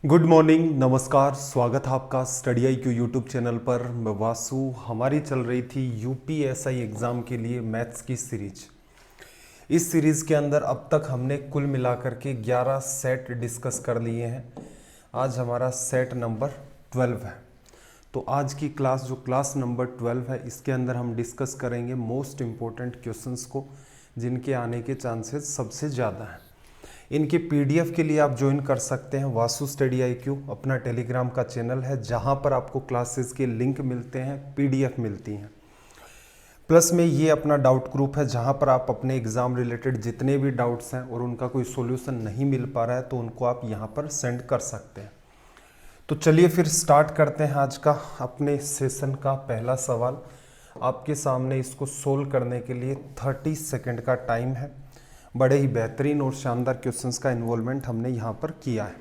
Good morning, नमस्कार। स्वागत है आपका स्टडी IQ यूट्यूब चैनल पर। मैं वासु। हमारी चल रही थी UPSI एग्ज़ाम के लिए मैथ्स की सीरीज। इस सीरीज़ के अंदर अब तक हमने कुल मिलाकर के 11 सेट डिस्कस कर लिए हैं। आज हमारा सेट नंबर 12 है। तो आज की क्लास जो क्लास नंबर 12 है, इसके अंदर हम डिस्कस करेंगे मोस्ट इम्पोर्टेंट क्वेश्चंस को, जिनके आने के चांसेस सबसे ज़्यादा हैं। इनके PDF के लिए आप ज्वाइन कर सकते हैं वासु स्टडी IQ। अपना टेलीग्राम का चैनल है जहां पर आपको क्लासेस के लिंक मिलते हैं, PDF मिलती हैं। प्लस में ये अपना डाउट ग्रुप है जहां पर आप अपने एग्ज़ाम रिलेटेड जितने भी डाउट्स हैं और उनका कोई सॉल्यूशन नहीं मिल पा रहा है तो उनको आप यहां पर सेंड कर सकते हैं। तो चलिए फिर स्टार्ट करते हैं आज का अपने सेशन का पहला सवाल। आपके सामने इसको सोल्व करने के लिए 30 सेकेंड का टाइम है। बड़े ही बेहतरीन और शानदार क्वेश्चंस का इन्वॉल्वमेंट हमने यहाँ पर किया है।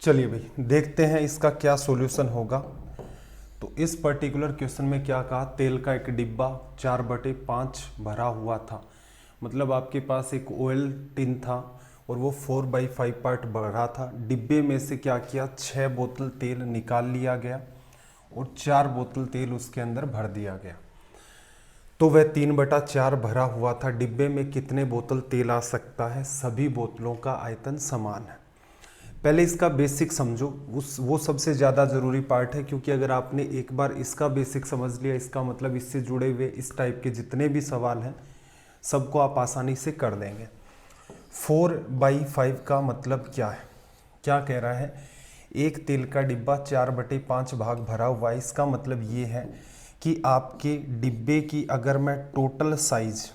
चलिए भाई, देखते हैं इसका क्या सॉल्यूशन होगा। तो इस पर्टिकुलर क्वेश्चन में क्या कहा, तेल का एक डिब्बा 4/5 भरा हुआ था। मतलब आपके पास एक ऑयल टिन था और वो 4/5 पार्ट भरा था। डिब्बे में से क्या किया, 6 बोतल तेल निकाल लिया गया और 4 बोतल तेल उसके अंदर भर दिया गया। तो वह 3/4 भरा हुआ था। डिब्बे में कितने बोतल तेल आ सकता है? सभी बोतलों का आयतन समान है। पहले इसका बेसिक समझो, वो सबसे ज़्यादा ज़रूरी पार्ट है, क्योंकि अगर आपने एक बार इसका बेसिक समझ लिया, इसका मतलब इससे जुड़े हुए इस टाइप के जितने भी सवाल हैं सबको आप आसानी से कर देंगे। 4/5 का मतलब क्या है? क्या कह रहा है, एक तेल का डिब्बा 4/5 भाग भरा हुआ है। इसका मतलब ये है कि आपके डिब्बे की अगर मैं टोटल साइज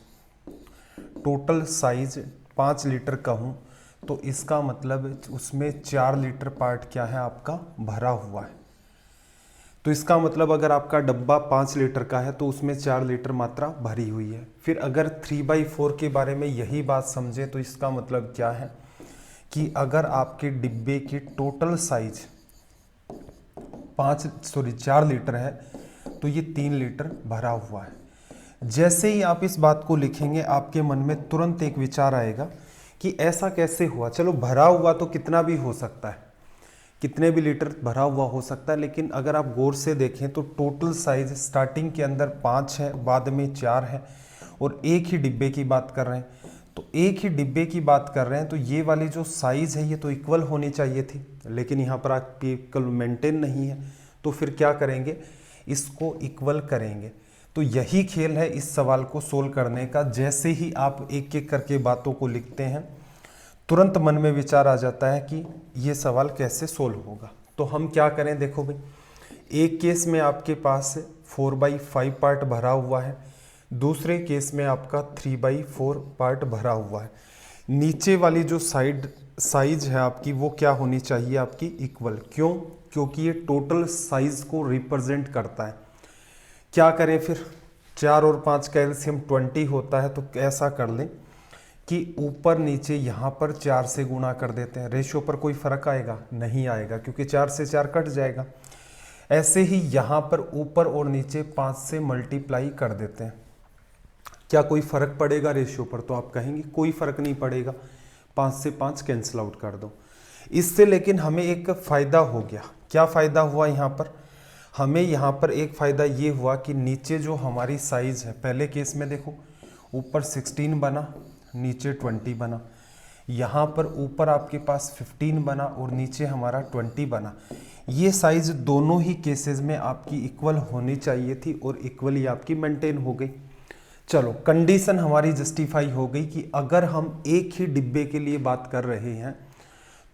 5 लीटर का हूँ तो इसका मतलब उसमें 4 लीटर पार्ट क्या है आपका भरा हुआ है। तो इसका मतलब अगर आपका डब्बा 5 लीटर का है तो उसमें 4 लीटर मात्रा भरी हुई है। फिर अगर 3/4 के बारे में यही बात समझे तो इसका मतलब क्या है कि अगर आपके डिब्बे की टोटल साइज 4 लीटर है तो ये 3 लीटर भरा हुआ है। जैसे ही आप इस बात को लिखेंगे आपके मन में तुरंत एक विचार आएगा कि ऐसा कैसे हुआ। चलो, भरा हुआ तो कितना भी हो सकता है, कितने भी लीटर भरा हुआ हो सकता है, लेकिन अगर आप गौर से देखें तो टोटल साइज स्टार्टिंग के अंदर 5 है, बाद में 4 है और एक ही डिब्बे की बात कर रहे हैं। तो एक ही डिब्बे की बात कर रहे हैं तो ये वाली जो साइज़ है ये तो इक्वल होनी चाहिए थी, लेकिन यहाँ पर आपकी इक्वल मेंटेन नहीं है। तो फिर क्या करेंगे, इसको इक्वल करेंगे। तो यही खेल है इस सवाल को सोल्व करने का। जैसे ही आप एक एक करके बातों को लिखते हैं तुरंत मन में विचार आ जाता है कि ये सवाल कैसे सोल्व होगा। तो हम क्या करें, देखो भाई, एक केस में आपके पास 4/5 पार्ट भरा हुआ है, दूसरे केस में आपका 3/4 पार्ट भरा हुआ है। नीचे वाली जो साइज है आपकी वो क्या होनी चाहिए, आपकी इक्वल। क्यों? क्योंकि ये टोटल साइज को रिप्रेजेंट करता है। क्या करें फिर, 4 और 5 का एलसीएम 20 होता है। तो ऐसा कर लें कि ऊपर नीचे यहाँ पर 4 से गुणा कर देते हैं। रेशियो पर कोई फर्क आएगा? नहीं आएगा, क्योंकि 4 से 4 कट जाएगा। ऐसे ही यहाँ पर ऊपर और नीचे 5 से मल्टीप्लाई कर देते हैं। क्या कोई फर्क पड़ेगा रेशियो पर? तो आप कहेंगे कोई फर्क नहीं पड़ेगा, 5 से 5 कैंसिल आउट कर दो। इससे लेकिन हमें एक फ़ायदा हो गया। क्या फ़ायदा हुआ यहाँ पर? हमें यहाँ पर एक फ़ायदा ये हुआ कि नीचे जो हमारी साइज़ है, पहले केस में देखो ऊपर 16 बना, नीचे 20 बना। यहाँ पर ऊपर आपके पास 15 बना और नीचे हमारा 20 बना। ये साइज़ दोनों ही केसेस में आपकी इक्वल होनी चाहिए थी और इक्वली आपकी मेंटेन हो गई। चलो, कंडीशन हमारी जस्टिफाई हो गई कि अगर हम एक ही डिब्बे के लिए बात कर रहे हैं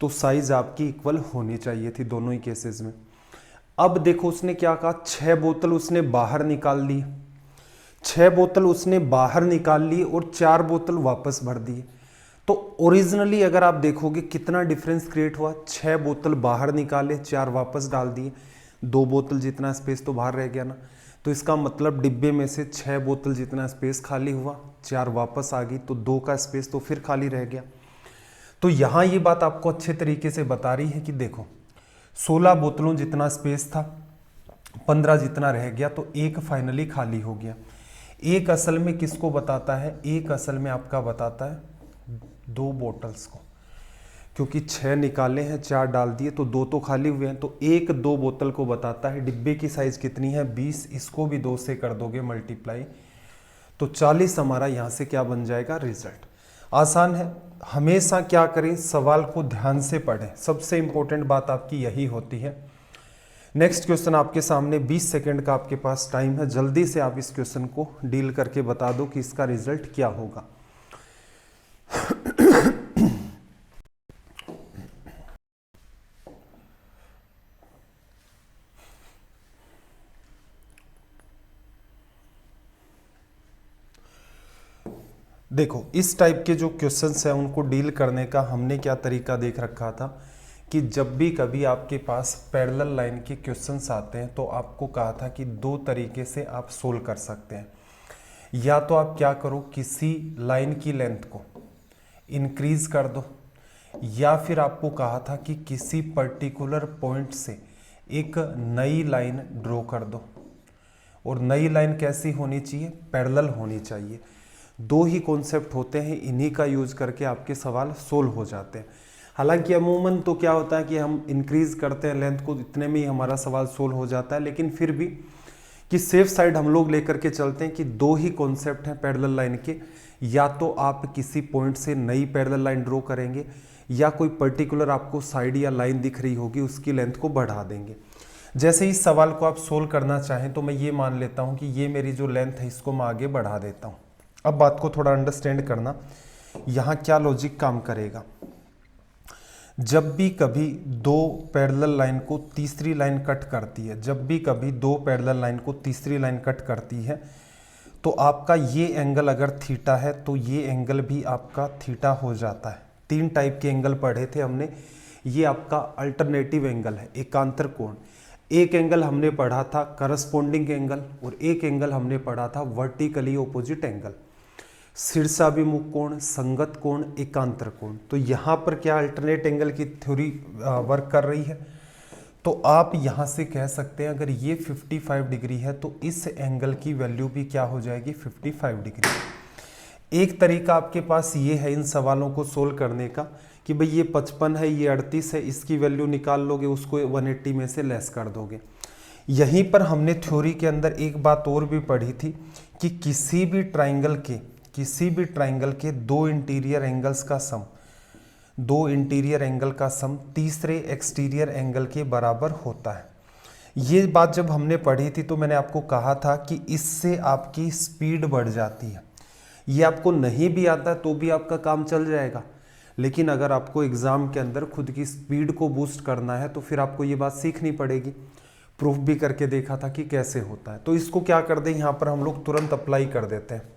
तो साइज़ आपकी इक्वल होनी चाहिए थी दोनों ही केसेस में। अब देखो उसने क्या कहा, 6 बोतल उसने बाहर निकाल ली, 6 बोतल उसने बाहर निकाल ली और 4 बोतल वापस भर दिए। तो ओरिजिनली अगर आप देखोगे कितना डिफरेंस क्रिएट हुआ, 6 बोतल बाहर निकाले, 4 वापस डाल दिए। 2 बोतल जितना स्पेस तो बाहर रह गया ना, तो इसका मतलब डिब्बे में से 6 बोतल जितना स्पेस खाली हुआ, 4 वापस आ गई, तो 2 का स्पेस तो फिर खाली रह गया। तो यहाँ ये बात आपको अच्छे तरीके से बता रही है कि देखो 16 बोतलों जितना स्पेस था, 15 जितना रह गया, तो एक फाइनली खाली हो गया। एक असल में किसको बताता है? एक असल में आपका बताता है 2 बोतल्स को, क्योंकि 6 निकाले हैं, 4 डाल दिए, तो 2 तो खाली हुए हैं, तो एक 2 बोतल को बताता है। डिब्बे की साइज कितनी है? 20, इसको भी 2 से कर दोगे मल्टीप्लाई, तो 40 हमारा यहाँ से क्या बन जाएगा? रिजल्ट। आसान है। हमेशा क्या करें? सवाल को ध्यान से पढ़ें, सबसे इंपॉर्टेंट बात आपकी यही होती है। नेक्स्ट क्वेश्चन आपके सामने, 20 सेकंड का आपके पास टाइम है, जल्दी से आप इस क्वेश्चन को डील करके बता दो कि इसका रिजल्ट क्या होगा। देखो इस टाइप के जो क्वेश्चंस हैं उनको डील करने का हमने क्या तरीका देख रखा था कि जब भी कभी आपके पास पैरेलल लाइन के क्वेश्चंस आते हैं तो आपको कहा था कि 2 तरीके से आप सोल्व कर सकते हैं। या तो आप क्या करो, किसी लाइन की लेंथ को इंक्रीज कर दो, या फिर आपको कहा था कि किसी पर्टिकुलर पॉइंट से एक नई लाइन ड्रॉ कर दो। और नई लाइन कैसी होनी चाहिए? पैरेलल होनी चाहिए। 2 ही कॉन्सेप्ट होते हैं, इन्हीं का यूज करके आपके सवाल सोल्व हो जाते हैं। हालांकि अमूमन तो क्या होता है कि हम इंक्रीज करते हैं लेंथ को, इतने में ही हमारा सवाल सोल्व हो जाता है, लेकिन फिर भी कि सेफ साइड हम लोग लेकर के चलते हैं कि 2 ही कॉन्सेप्ट हैं पैरेलल लाइन के। या तो आप किसी पॉइंट से नई पैरेलल लाइन ड्रॉ करेंगे, या कोई पर्टिकुलर आपको साइड या लाइन दिख रही होगी उसकी लेंथ को बढ़ा देंगे। जैसे इस सवाल को आप सोल्व करना चाहें तो मैं ये मान लेता हूँ कि ये मेरी जो लेंथ है इसको मैं आगे बढ़ा देता हूँ। अब बात को थोड़ा अंडरस्टैंड करना, यहाँ क्या लॉजिक काम करेगा। जब भी कभी 2 पैरेलल लाइन को तीसरी लाइन कट करती है, जब भी कभी 2 पैरेलल लाइन को तीसरी लाइन कट करती है, तो आपका ये एंगल अगर थीटा है तो ये एंगल भी आपका थीटा हो जाता है। 3 टाइप के एंगल पढ़े थे हमने। ये आपका अल्टरनेटिव एंगल है, एकांतर कोण। एक एंगल हमने पढ़ा था करस्पॉन्डिंग एंगल, और एक एंगल हमने पढ़ा था वर्टिकली ऑपोजिट एंगल। शीर्षाभिमुख कोण, संगत कोण, एकांतर कोण। तो यहाँ पर क्या अल्टरनेट एंगल की थ्योरी वर्क कर रही है? तो आप यहाँ से कह सकते हैं अगर ये 55 डिग्री है तो इस एंगल की वैल्यू भी क्या हो जाएगी? 55 डिग्री। एक तरीका आपके पास ये है इन सवालों को सोल्व करने का कि भाई ये 55 है, ये 38 है, इसकी वैल्यू निकाल लोगे, उसको 180 में से लेस कर दोगे। यहीं पर हमने थ्योरी के अंदर एक बात और भी पढ़ी थी कि किसी भी ट्राइंगल के 2 इंटीरियर एंगल्स का सम, 2 इंटीरियर एंगल का सम तीसरे एक्सटीरियर एंगल के बराबर होता है। ये बात जब हमने पढ़ी थी तो मैंने आपको कहा था कि इससे आपकी स्पीड बढ़ जाती है। ये आपको नहीं भी आता तो भी आपका काम चल जाएगा, लेकिन अगर आपको एग्जाम के अंदर खुद की स्पीड को बूस्ट करना है तो फिर आपको ये बात सीखनी पड़ेगी। प्रूफ भी करके देखा था कि कैसे होता है। तो इसको क्या कर दें, यहाँ पर हम लोग तुरंत अप्लाई कर देते हैं।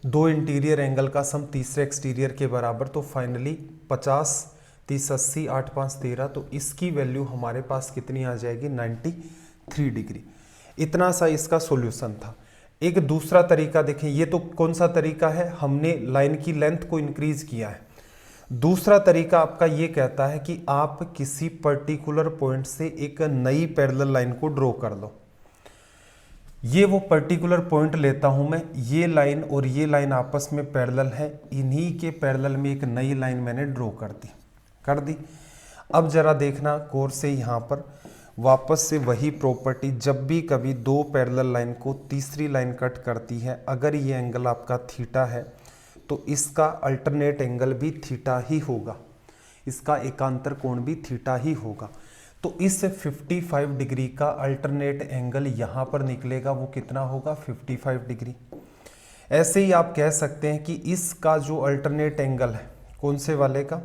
2 इंटीरियर एंगल का सम तीसरे एक्सटीरियर के बराबर, तो फाइनली 50, 30, 80, 8, 5, 13, तो इसकी वैल्यू हमारे पास कितनी आ जाएगी? 93 डिग्री। इतना सा इसका सॉल्यूशन था। एक दूसरा तरीका देखें, ये तो कौन सा तरीका है? हमने लाइन की लेंथ को इंक्रीज किया है। दूसरा तरीका आपका ये कहता है कि आप किसी पर्टिकुलर पॉइंट से एक नई पैरेलल लाइन को ड्रॉ कर लो। ये वो पर्टिकुलर पॉइंट लेता हूं मैं, ये लाइन और ये लाइन आपस में पैरेलल है, इन्हीं के पैरेलल में एक नई लाइन मैंने ड्रॉ कर दी। अब जरा देखना गौर से, यहाँ पर वापस से वही प्रॉपर्टी, जब भी कभी 2 पैरेलल लाइन को तीसरी लाइन कट करती है, अगर ये एंगल आपका थीटा है तो इसका अल्टरनेट एंगल भी थीटा ही होगा, इसका एकांतर कोण भी थीटा ही होगा। तो इस 55 डिग्री का अल्टरनेट एंगल यहाँ पर निकलेगा, वो कितना होगा? 55 डिग्री। ऐसे ही आप कह सकते हैं कि इसका जो अल्टरनेट एंगल है, कौन से वाले का?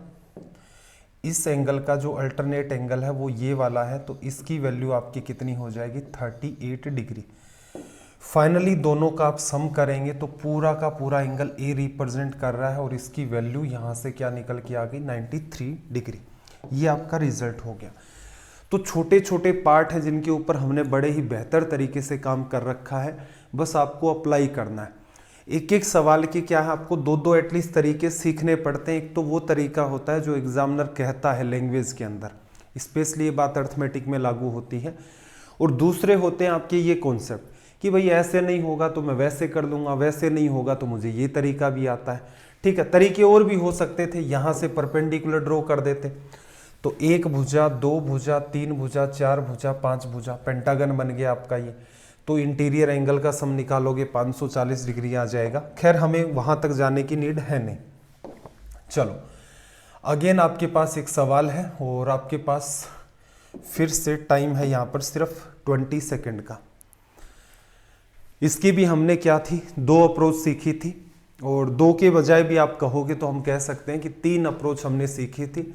इस एंगल का जो अल्टरनेट एंगल है वो ये वाला है, तो इसकी वैल्यू आपकी कितनी हो जाएगी? 38 डिग्री। फाइनली दोनों का आप सम करेंगे तो पूरा का पूरा एंगल ए रिप्रेजेंट कर रहा है, और इसकी वैल्यू यहाँ से क्या निकल के आ गई? 93 डिग्री। ये आपका रिजल्ट हो गया। तो छोटे छोटे पार्ट हैं जिनके ऊपर हमने बड़े ही बेहतर तरीके से काम कर रखा है, बस आपको अप्लाई करना है। एक एक सवाल के क्या है, आपको दो दो एटलीस्ट तरीके सीखने पड़ते हैं। एक तो वो तरीका होता है जो एग्जामिनर कहता है लैंग्वेज के अंदर, स्पेशली ये बात अर्थमेटिक में लागू होती है, और दूसरे होते हैं आपके ये कॉन्सेप्ट कि भाई ऐसे नहीं होगा तो मैं वैसे कर लूँगा, वैसे नहीं होगा तो मुझे ये तरीका भी आता है। ठीक है, तरीके और भी हो सकते थे, यहाँ से परपेंडिकुलर ड्रॉ कर देते तो 1 भुजा, 2 भुजा, 3 भुजा, 4 भुजा, 5 भुजा, पेंटागन बन गया आपका ये। तो इंटीरियर एंगल का सम निकालोगे 540 डिग्री आ जाएगा। खैर हमें वहां तक जाने की नीड है नहीं। चलो अगेन आपके पास एक सवाल है और आपके पास फिर से टाइम है यहाँ पर सिर्फ 20 सेकेंड का। इसकी भी हमने क्या थी, 2 अप्रोच सीखी थी, और 2 के बजाय भी आप कहोगे तो हम कह सकते हैं कि 3 अप्रोच हमने सीखी थी,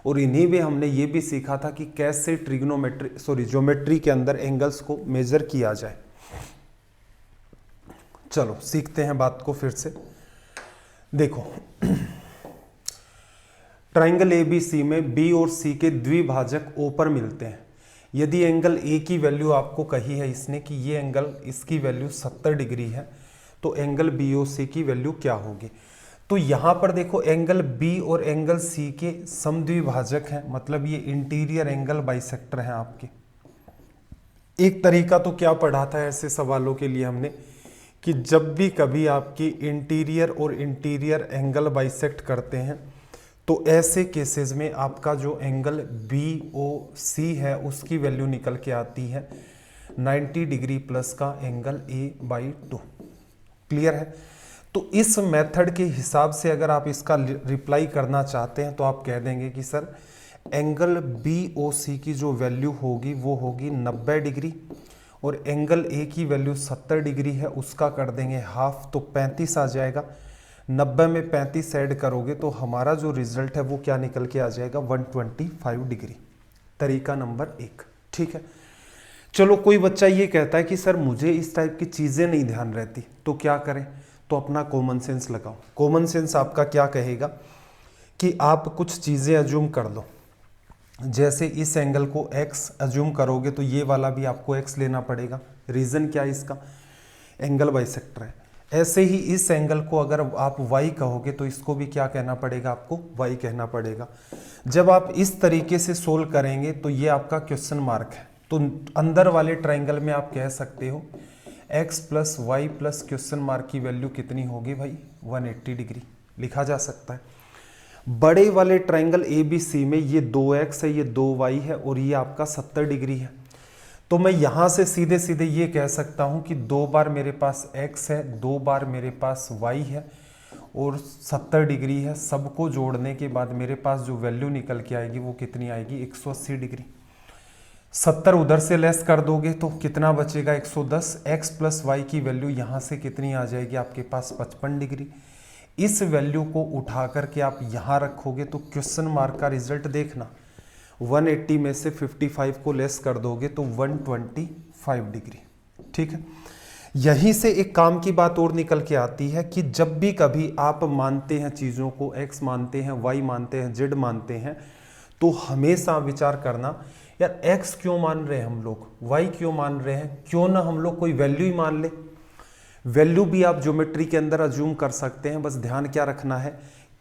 और इन्हीं में हमने ये भी सीखा था कि कैसे ज्योमेट्री के अंदर एंगल्स को मेजर किया जाए। चलो सीखते हैं बात को फिर से। देखो ट्राइंगल एबीसी में बी और सी के द्विभाजक ओ पर मिलते हैं। यदि एंगल ए की वैल्यू आपको कही है इसने कि ये एंगल, इसकी वैल्यू 70 डिग्री है, तो एंगल बी ओ सी की वैल्यू क्या होगी। तो यहां पर देखो एंगल बी और एंगल सी के समद्विभाजक हैं, मतलब ये इंटीरियर एंगल बाइसेक्टर हैं आपके। एक तरीका तो क्या पढ़ा था ऐसे सवालों के लिए हमने कि जब भी कभी आपकी इंटीरियर और इंटीरियर एंगल बाइसेक्ट करते हैं तो ऐसे केसेस में आपका जो एंगल बी ओ सी है उसकी वैल्यू निकल के आती है 90 डिग्री प्लस का एंगल a/2। क्लियर है। तो इस मेथड के हिसाब से अगर आप इसका रिप्लाई करना चाहते हैं तो आप कह देंगे कि सर एंगल BOC की जो वैल्यू होगी वो होगी 90 डिग्री, और एंगल A की वैल्यू 70 डिग्री है, उसका कर देंगे हाफ, तो 35 आ जाएगा। 90 में 35 ऐड करोगे तो हमारा जो रिजल्ट है वो क्या निकल के आ जाएगा, 125 डिग्री। तरीका नंबर 1। ठीक है। चलो कोई बच्चा ये कहता है कि सर मुझे इस टाइप की चीज़ें नहीं ध्यान रहती, तो क्या करें, तो अपना कॉमन सेंस लगाओ। कॉमन सेंस आपका क्या कहेगा कि आप कुछ चीज़ें अज्यूम कर लो। जैसे इस एंगल को x अज्यूम करोगे तो ये वाला भी आपको x लेना पड़ेगा। रीज़न क्या है इसका, एंगल बाइसेक्टर है। ऐसे ही इस एंगल को अगर आप y कहोगे तो इसको भी क्या कहना पड़ेगा, आपको y कहना पड़ेगा। जब आप इस तरीके से सोल्व करेंगे तो ये आपका क्वेश्चन मार्क है। तो अंदर वाले ट्राइंगल में आप कह सकते हो x plus Y plus question mark की वैल्यू कितनी होगी भाई, 180 डिग्री लिखा जा सकता है। बड़े वाले ट्राइंगल ABC में ये 2x है, ये 2y है, और ये आपका 70 डिग्री है। तो मैं यहाँ से सीधे सीधे ये कह सकता हूँ कि 2 बार मेरे पास x है, 2 बार मेरे पास y है, और 70 डिग्री है। सबको जोड़ने के बाद मेरे पास जो वैल्यू निकल के आएगी वो कितनी आएगी, 180 डिग्री। 70 उधर से लेस कर दोगे तो कितना बचेगा, 110। x प्लस वाई की वैल्यू यहाँ से कितनी आ जाएगी आपके पास, 55 डिग्री। इस वैल्यू को उठा करके आप यहाँ रखोगे तो क्वेश्चन मार्क का रिजल्ट देखना, 180 में से 55 को लेस कर दोगे तो 125 डिग्री। ठीक है। यहीं से एक काम की बात और निकल के आती है कि जब भी कभी आप मानते हैं चीज़ों को, x मानते हैं, y मानते हैं, z मानते हैं, तो हमेशा विचार करना यार x क्यों मान रहे हैं हम लोग, y क्यों मान रहे हैं, क्यों ना हम लोग कोई वैल्यू ही मान ले। वैल्यू भी आप ज्योमेट्री के अंदर अज्यूम कर सकते हैं, बस ध्यान क्या रखना है,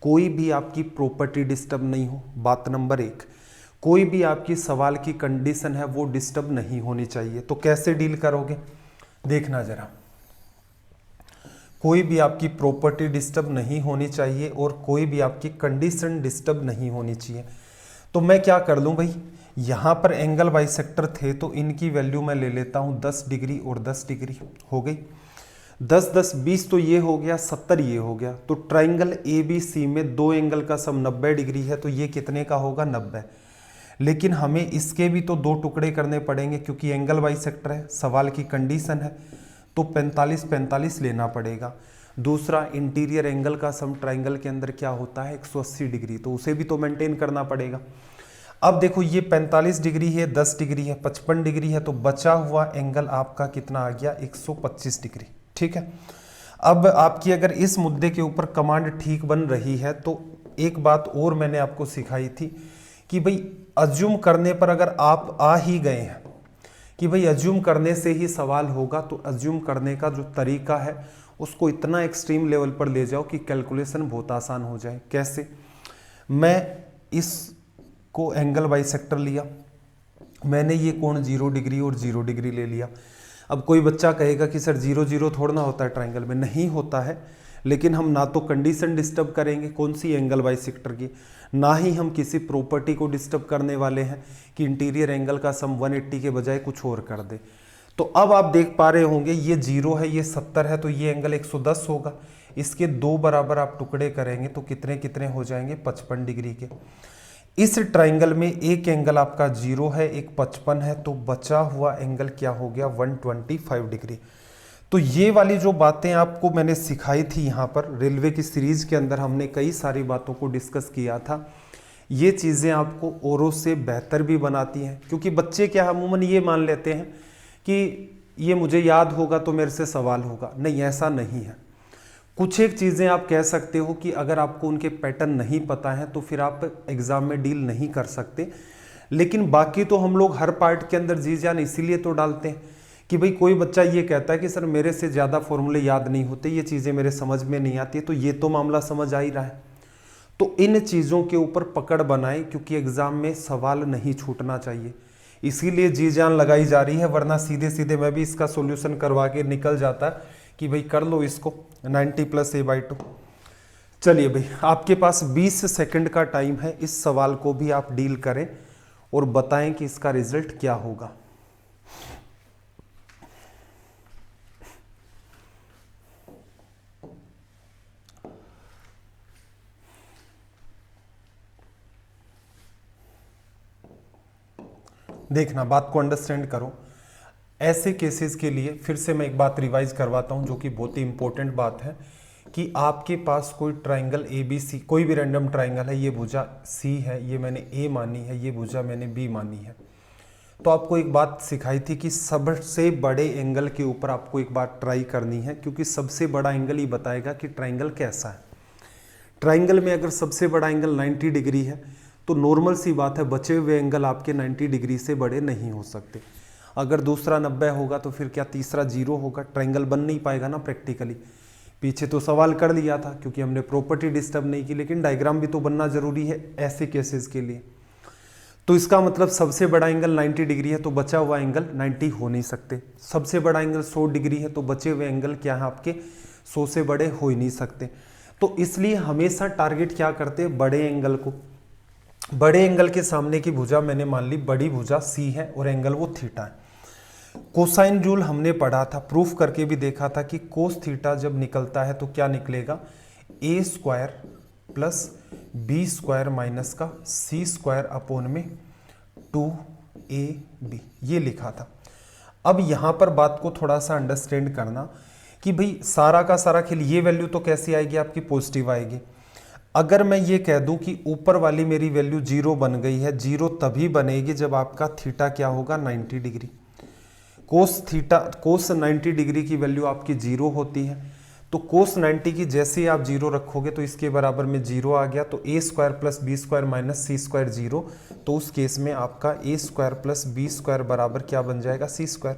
कोई भी आपकी प्रॉपर्टी डिस्टर्ब नहीं हो। बात नंबर 1, कोई भी आपकी सवाल की कंडीशन है वो डिस्टर्ब नहीं होनी चाहिए। तो कैसे डील करोगे, देखना जरा, कोई भी आपकी प्रॉपर्टी डिस्टर्ब नहीं होनी चाहिए और कोई भी आपकी कंडीशन डिस्टर्ब नहीं होनी चाहिए। तो मैं क्या कर लूँ भाई, यहाँ पर एंगल बाइसेक्टर थे तो इनकी वैल्यू मैं ले लेता हूँ 10 डिग्री और 10 डिग्री हो गई। 10 10 20 तो ये हो गया, 70 ये हो गया। तो ट्राइंगल ABC में 2 एंगल का सम 90 डिग्री है, तो ये कितने का होगा, 90। लेकिन हमें इसके भी तो 2 टुकड़े करने पड़ेंगे क्योंकि एंगल बाइसेक्टर है, सवाल की कंडीशन है, तो 45 45 लेना पड़ेगा। दूसरा इंटीरियर एंगल का सम ट्राइंगल के अंदर क्या होता है, 180 डिग्री, तो उसे भी तो मेंटेन करना पड़ेगा। अब देखो ये 45 डिग्री है, 10 डिग्री है, 55 डिग्री है, तो बचा हुआ एंगल आपका कितना आ गया, 125 डिग्री। ठीक है। अब आपकी अगर इस मुद्दे के ऊपर कमांड ठीक बन रही है तो एक बात और मैंने आपको सिखाई थी कि भाई अज्यूम करने पर अगर आप आ ही गए हैं कि भाई अज्यूम करने से ही सवाल होगा, तो अज्यूम करने का जो तरीका है उसको इतना एक्सट्रीम लेवल पर ले जाओ कि कैलकुलेशन बहुत आसान हो जाए। कैसे? मैं इसको एंगल बाइसेक्टर लिया, मैंने ये कोण 0 डिग्री और 0 डिग्री ले लिया। अब कोई बच्चा कहेगा कि सर 0 0 थोड़ा ना होता है ट्राइंगल में। नहीं होता है, लेकिन हम ना तो कंडीशन डिस्टर्ब करेंगे कौन सी, एंगल बाइसेक्टर की, ना ही हम किसी प्रॉपर्टी को डिस्टर्ब करने वाले हैं कि इंटीरियर एंगल का सम 180 के बजाय कुछ और कर दे। तो अब आप देख पा रहे होंगे ये 0 है, ये 70 है, तो ये एंगल 110 होगा। इसके 2 बराबर आप टुकड़े करेंगे तो कितने कितने हो जाएंगे, 55 डिग्री के। इस ट्राइंगल में एक एंगल आपका 0 है, एक 55 है, तो बचा हुआ एंगल क्या हो गया, 125 डिग्री। तो ये वाली जो बातें आपको मैंने सिखाई थी यहाँ पर रेलवे की सीरीज के अंदर, हमने कई सारी बातों को डिस्कस किया था। ये चीज़ें आपको औरों से बेहतर भी बनाती हैं, क्योंकि बच्चे क्या अमूमन ये मान लेते हैं कि ये मुझे याद होगा तो मेरे से सवाल होगा। नहीं, ऐसा नहीं है। कुछ एक चीज़ें आप कह सकते हो कि अगर आपको उनके पैटर्न नहीं पता है तो फिर आप एग्ज़ाम में डील नहीं कर सकते, लेकिन बाकी तो हम लोग हर पार्ट के अंदर जी जान इसीलिए तो डालते हैं कि भाई कोई बच्चा ये कहता है कि सर मेरे से ज़्यादा फॉर्मूले याद नहीं होते, ये चीज़ें मेरे समझ में नहीं आती, तो ये तो मामला समझ आ ही रहा है। तो इन चीज़ों के ऊपर पकड़ बनाएं, क्योंकि एग्ज़ाम में सवाल नहीं छूटना चाहिए, इसीलिए जी जान लगाई जा रही है। वरना सीधे सीधे मैं भी इसका सॉल्यूशन करवा के निकल जाता कि भाई कर लो इसको 90 + a/2। चलिए भाई, आपके पास 20 सेकंड का टाइम है, इस सवाल को भी आप डील करें और बताएं कि इसका रिजल्ट क्या होगा। देखना, बात को अंडरस्टैंड करो। ऐसे केसेस के लिए फिर से मैं एक बात रिवाइज करवाता हूं, जो कि बहुत ही इंपॉर्टेंट बात है, कि आपके पास कोई ट्राइंगल ABC, कोई भी रैंडम ट्राइंगल है, ये भुजा C है, ये मैंने A मानी है, ये भुजा मैंने B मानी है। तो आपको एक बात सिखाई थी कि सबसे बड़े एंगल के ऊपर आपको एक बात ट्राई करनी है, क्योंकि सबसे बड़ा एंगल ही बताएगा कि ट्राइंगल कैसा है। ट्राइंगल में अगर सबसे बड़ा एंगल 90 डिग्री है तो नॉर्मल सी बात है बचे हुए एंगल आपके 90 डिग्री से बड़े नहीं हो सकते। अगर दूसरा 90 होगा तो फिर क्या तीसरा 0 होगा, ट्राइंगल बन नहीं पाएगा ना प्रैक्टिकली। पीछे तो सवाल कर लिया था क्योंकि हमने प्रॉपर्टी डिस्टर्ब नहीं की, लेकिन डायग्राम भी तो बनना जरूरी है ऐसे केसेस के लिए। तो इसका मतलब सबसे बड़ा एंगल 90 डिग्री है तो बचा हुआ एंगल 90 हो नहीं सकते। सबसे बड़ा एंगल 100 डिग्री है तो बचे हुए एंगल क्या है आपके 100 से बड़े हो ही नहीं सकते। तो इसलिए हमेशा टारगेट क्या करते हैं, बड़े एंगल को। बड़े एंगल के सामने की भुजा मैंने मान ली बड़ी भुजा C है और एंगल वो थीटा है। कोसाइन रूल हमने पढ़ा था, प्रूफ करके भी देखा था कि कोस थीटा जब निकलता है तो क्या निकलेगा, A² + B² माइनस का C² अपॉन में 2AB, ये लिखा था। अब यहां पर बात को थोड़ा सा अंडरस्टैंड करना कि भाई सारा का सारा खेल, ये वैल्यू तो कैसी आएगी आपकी, पॉजिटिव आएगी। अगर मैं ये कह दूं कि ऊपर वाली मेरी वैल्यू 0 बन गई है, 0 तभी बनेगी जब आपका थीटा क्या होगा, 90 डिग्री। कोस 90 डिग्री की वैल्यू आपकी 0 होती है, तो कोस 90 की जैसे ही आप 0 रखोगे तो इसके बराबर में 0 आ गया, तो A² + B² माइनस C² 0, तो उस केस में आपका A² + B² बराबर क्या बन जाएगा, C²।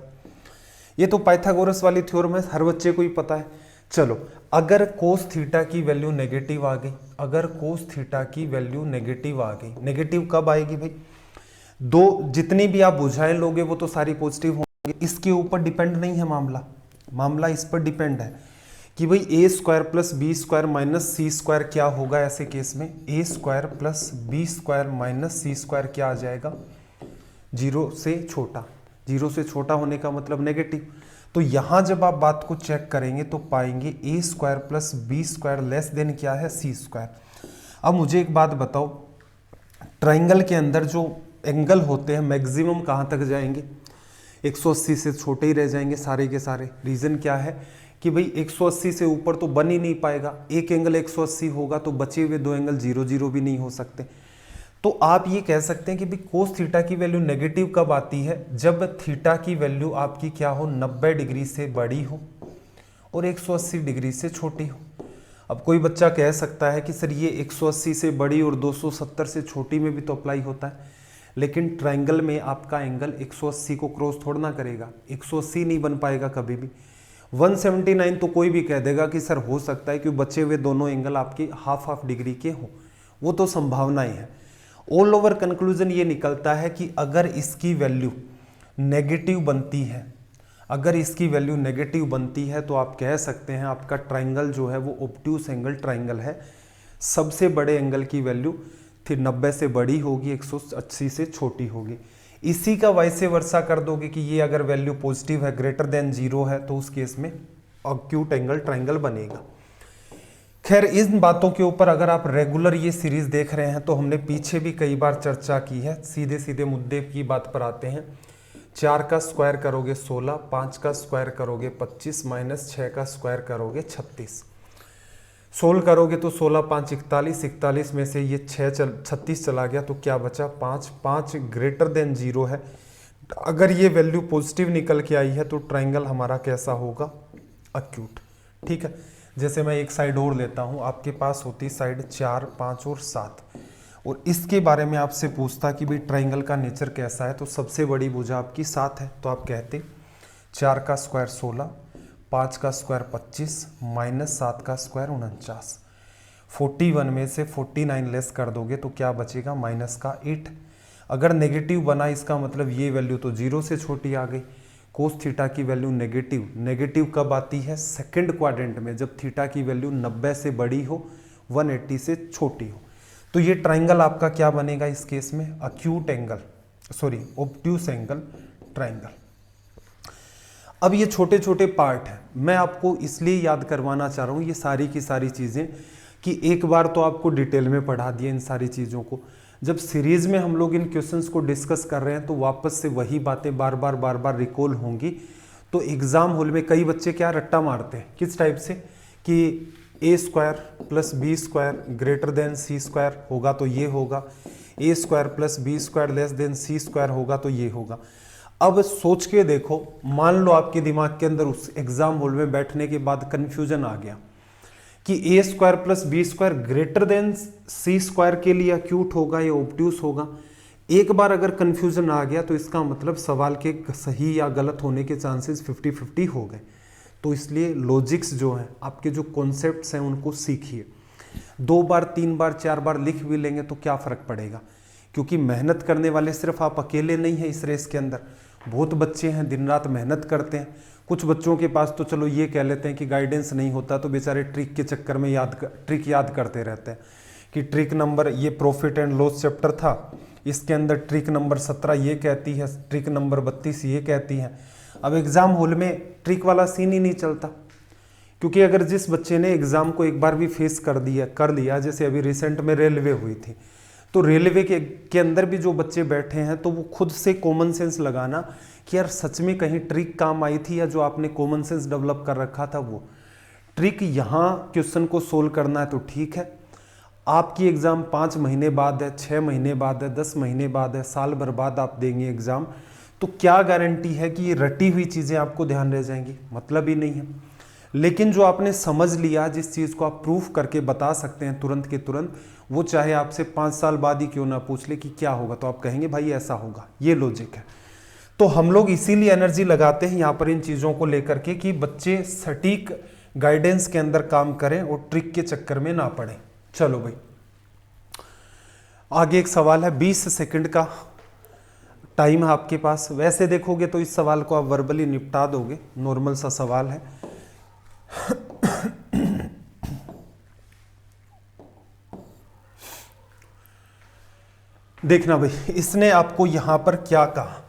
ये तो पाइथागोरस वाली थ्योरम है, हर बच्चे को ही पता है। चलो, अगर कोस थीटा की वैल्यू नेगेटिव आ गई, अगर कोस थीटा की वैल्यू नेगेटिव आ गई, नेगेटिव कब आएगी भाई, जितनी भी आप बुझाएं लोगे वो तो सारी पॉजिटिव होंगे। इसके ऊपर डिपेंड नहीं है मामला इस पर डिपेंड है कि भाई A² + B² माइनस C² क्या होगा। ऐसे केस में A² + B² माइनस C² क्या आ जाएगा, 0 से छोटा। 0 से छोटा होने का मतलब नेगेटिव। तो यहां जब आप बात को चेक करेंगे तो पाएंगे A² + B² लेस देन क्या है, C²। अब मुझे एक बात बताओ, ट्राइंगल के अंदर जो एंगल होते हैं मैक्सिमम कहां तक जाएंगे, 180 से छोटे ही रह जाएंगे सारे के सारे। रीजन क्या है कि भाई 180 से ऊपर तो बन ही नहीं पाएगा, एक एंगल 180 होगा तो बचे हुए 2 एंगल 0 0 भी नहीं हो सकते। तो आप ये कह सकते हैं कि भाई कोस थीटा की वैल्यू नेगेटिव कब आती है, जब थीटा की वैल्यू आपकी क्या हो, 90 डिग्री से बड़ी हो और 180 डिग्री से छोटी हो। अब कोई बच्चा कह सकता है कि सर ये 180 से बड़ी और 270 से छोटी में भी तो अप्लाई होता है। लेकिन ट्रायंगल में आपका एंगल 180 को क्रॉस थोड़ा ना करेगा, 180 नहीं बन पाएगा कभी भी। 179 तो कोई भी कह देगा कि सर हो सकता है कि बचे हुए दोनों एंगल आपके हाफ हाफ डिग्री के हो, वो तो संभावनाएं है। ऑल ओवर कंक्लूजन ये निकलता है कि अगर इसकी वैल्यू नेगेटिव बनती है, अगर इसकी वैल्यू नेगेटिव बनती है तो आप कह सकते हैं आपका ट्रायंगल जो है वो ऑब्ट्यूस एंगल ट्रायंगल है। सबसे बड़े एंगल की वैल्यू फिर 90 से बड़ी होगी, 180 से छोटी होगी। इसी का वैसे वर्सा कर दोगे कि ये अगर वैल्यू पॉजिटिव है, ग्रेटर देन 0 है, तो उस केस में ऑब्ट्यूट एंगल ट्रायंगल बनेगा। खैर इन बातों के ऊपर अगर आप रेगुलर ये सीरीज देख रहे हैं तो हमने पीछे भी कई बार चर्चा की है। सीधे सीधे मुद्दे की बात पर आते हैं। 4 का स्क्वायर करोगे 16, 5 का स्क्वायर करोगे 25, माइनस 6 का स्क्वायर करोगे 36। सोल्व करोगे तो 16 5 41, 41 में से ये 36 चला गया तो क्या बचा 5, 5 ग्रेटर देन 0 है। अगर ये वैल्यू पॉजिटिव निकल के आई है तो ट्रायंगल हमारा कैसा होगा, अक्यूट। ठीक है, जैसे मैं एक साइड और लेता हूँ, आपके पास होती साइड 4, 5 और 7, और इसके बारे में आपसे पूछता कि भाई ट्रायंगल का नेचर कैसा है, तो सबसे बड़ी भुजा आपकी 7 है, तो आप कहते 4 का स्क्वायर 16, 5 का स्क्वायर 25, माइनस 7 का स्क्वायर 49। 41 में से 49 लेस कर दोगे तो क्या बचेगा, माइनस का 8। अगर नेगेटिव बना इसका मतलब ये वैल्यू तो 0 से छोटी आ गई। कोस थीटा की वैल्यू नेगेटिव, नेगेटिव कब आती है, सेकंड क्वाड्रेंट में, जब थीटा की वैल्यू 90 से बड़ी हो, 180 से छोटी हो। तो ये ट्रायंगल आपका क्या बनेगा इस केस में, acute angle, sorry obtuse angle triangle. अब ये छोटे छोटे पार्ट हैं, मैं आपको इसलिए याद करवाना चाह रहा हूँ ये सारी की सारी चीज़ें कि एक बार तो आपको डिटेल में पढ़ा दिया इन सारी चीज़ों को। जब सीरीज में हम लोग इन क्वेश्चंस को डिस्कस कर रहे हैं तो वापस से वही बातें बार बार रिकॉल होंगी। तो एग्जाम हॉल में कई बच्चे क्या रट्टा मारते हैं, किस टाइप से कि A square plus B square greater than C square होगा तो ये होगा, A square plus B square less than C square होगा तो ये होगा। अब सोच के देखो, मान लो आपके दिमाग के अंदर उस एग्जाम हॉल में बैठने के बाद कंफ्यूजन आ गया कि A square plus B square greater than C square के लिए अक्यूट होगा या ऑब्ट्यूस होगा। एक बार अगर कंफ्यूजन आ गया तो इसका मतलब सवाल के सही या गलत होने के चांसेस 50-50 हो गए। तो इसलिए लॉजिक्स जो हैं, आपके जो कॉन्सेप्ट्स हैं उनको सीखिए। 2 बार 3 बार 4 बार लिख भी लेंगे तो क्या फ़र्क पड़ेगा, क्योंकि मेहनत करने वाले सिर्फ आप अकेले नहीं हैं इस रेस के अंदर, बहुत बच्चे हैं दिन रात मेहनत करते हैं। कुछ बच्चों के पास तो चलो ये कह लेते हैं कि गाइडेंस नहीं होता तो बेचारे ट्रिक के चक्कर में ट्रिक याद करते रहते हैं कि ट्रिक नंबर, ये प्रॉफिट एंड लॉस चैप्टर था, इसके अंदर ट्रिक नंबर 17 ये कहती है, ट्रिक नंबर 32 ये कहती है। अब एग्ज़ाम हॉल में ट्रिक वाला सीन ही नहीं चलता, क्योंकि अगर जिस बच्चे ने एग्ज़ाम को एक बार भी फेस कर लिया, जैसे अभी रिसेंट में रेलवे हुई थी, तो रेलवे के अंदर भी जो बच्चे बैठे हैं तो वो खुद से कॉमन सेंस लगाना कि यार सच में कहीं ट्रिक काम आई थी या जो आपने कॉमन सेंस डेवलप कर रखा था वो ट्रिक, यहाँ क्वेश्चन को सोल्व करना है तो ठीक है। आपकी एग्ज़ाम 5 महीने बाद है, 6 महीने बाद है, 10 महीने बाद है, साल भर बाद आप देंगे एग्ज़ाम, तो क्या गारंटी है कि ये रटी हुई चीज़ें आपको ध्यान रह जाएंगी, मतलब ही नहीं है। लेकिन जो आपने समझ लिया, जिस चीज़ को आप प्रूफ करके बता सकते हैं तुरंत के तुरंत, वो चाहे आपसे 5 साल बाद ही क्यों ना पूछ ले कि क्या होगा, तो आप कहेंगे भाई ऐसा होगा, ये लॉजिक है। तो हम लोग इसीलिए एनर्जी लगाते हैं यहाँ पर इन चीज़ों को लेकर के कि बच्चे सटीक गाइडेंस के अंदर काम करें और ट्रिक के चक्कर में ना पड़े। चलो भाई, आगे एक सवाल है, 20 सेकंड का टाइम है आपके पास। वैसे देखोगे तो इस सवाल को आप वर्बली निपटा दोगे, नॉर्मल सा सवाल है। देखना भाई, इसने आपको यहां पर क्या कहा,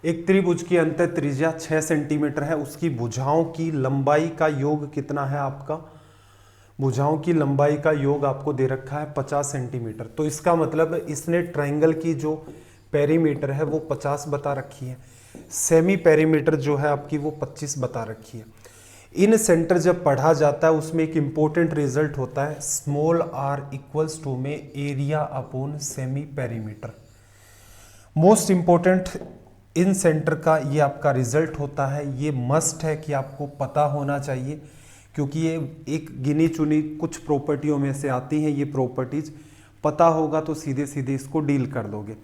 एक त्रिभुज की अंतः त्रिज्या 6 सेंटीमीटर है, उसकी भुजाओं की लंबाई का योग कितना है आपका, भुजाओं की लंबाई का योग आपको दे रखा है 50 सेंटीमीटर। तो इसका मतलब इसने ट्रायंगल की जो पेरीमीटर है वो 50 बता रखी है, सेमी पेरीमीटर जो है आपकी वो 25 बता रखी है। इन सेंटर जब पढ़ा जाता है उसमें एक इंपॉर्टेंट रिजल्ट होता है, स्मॉल आर इक्वल्स टू में area upon semi perimeter. Most important in centre का ये आपका रिजल्ट होता है, ये मस्ट है कि आपको पता होना चाहिए, क्योंकि ये एक गिनी चुनी कुछ प्रॉपर्टियों में से आती हैं। ये प्रॉपर्टीज पता होगा तो सीधे सीधे इसको डील कर दोगे।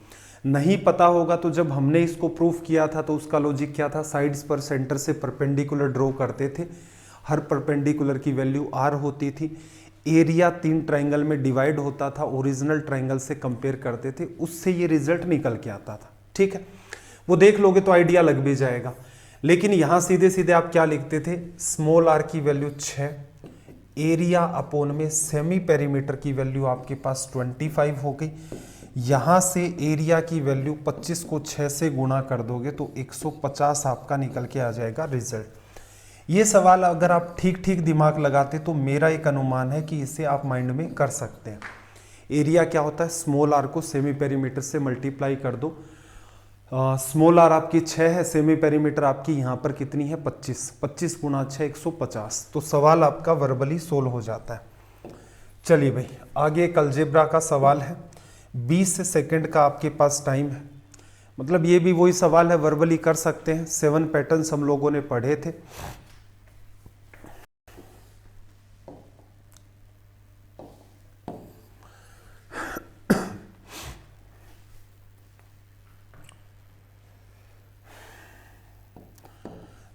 नहीं पता होगा तो जब हमने इसको प्रूफ किया था तो उसका लॉजिक क्या था, साइड्स पर सेंटर से परपेंडिकुलर ड्रॉ करते थे, हर परपेंडिकुलर की वैल्यू आर होती थी, एरिया 3 ट्राइंगल में डिवाइड होता था, ओरिजिनल ट्राइंगल से कंपेयर करते थे, उससे ये रिजल्ट निकल के आता था। ठीक है, वो देख लोगे तो आइडिया लग भी जाएगा। लेकिन यहां सीधे सीधे आप क्या लिखते थे, स्मॉल आर की वैल्यू 6, एरिया अपोन में सेमी पेरीमीटर की वैल्यू आपके पास 25 हो गई। यहां से एरिया की वैल्यू 25 को 6 से गुणा कर दोगे तो 150 आपका निकल के आ जाएगा रिजल्ट। ये सवाल अगर आप ठीक ठीक दिमाग लगाते तो मेरा एक अनुमान है कि इसे आप माइंड में कर सकते हैं। एरिया क्या होता है, स्मॉल आर को सेमी पेरीमीटर से मल्टीप्लाई कर दो। स्मॉल आर आपकी 6 है, सेमी पेरीमीटर आपकी यहाँ पर कितनी है 25, 25 गुना 6 150। तो सवाल आपका वर्बली सोल्व हो जाता है। चलिए भाई आगे एक अलजेब्रा का सवाल है, 20 सेकंड का आपके पास टाइम है। मतलब ये भी वही सवाल है, वर्बली कर सकते हैं। 7 पैटर्न्स हम लोगों ने पढ़े थे।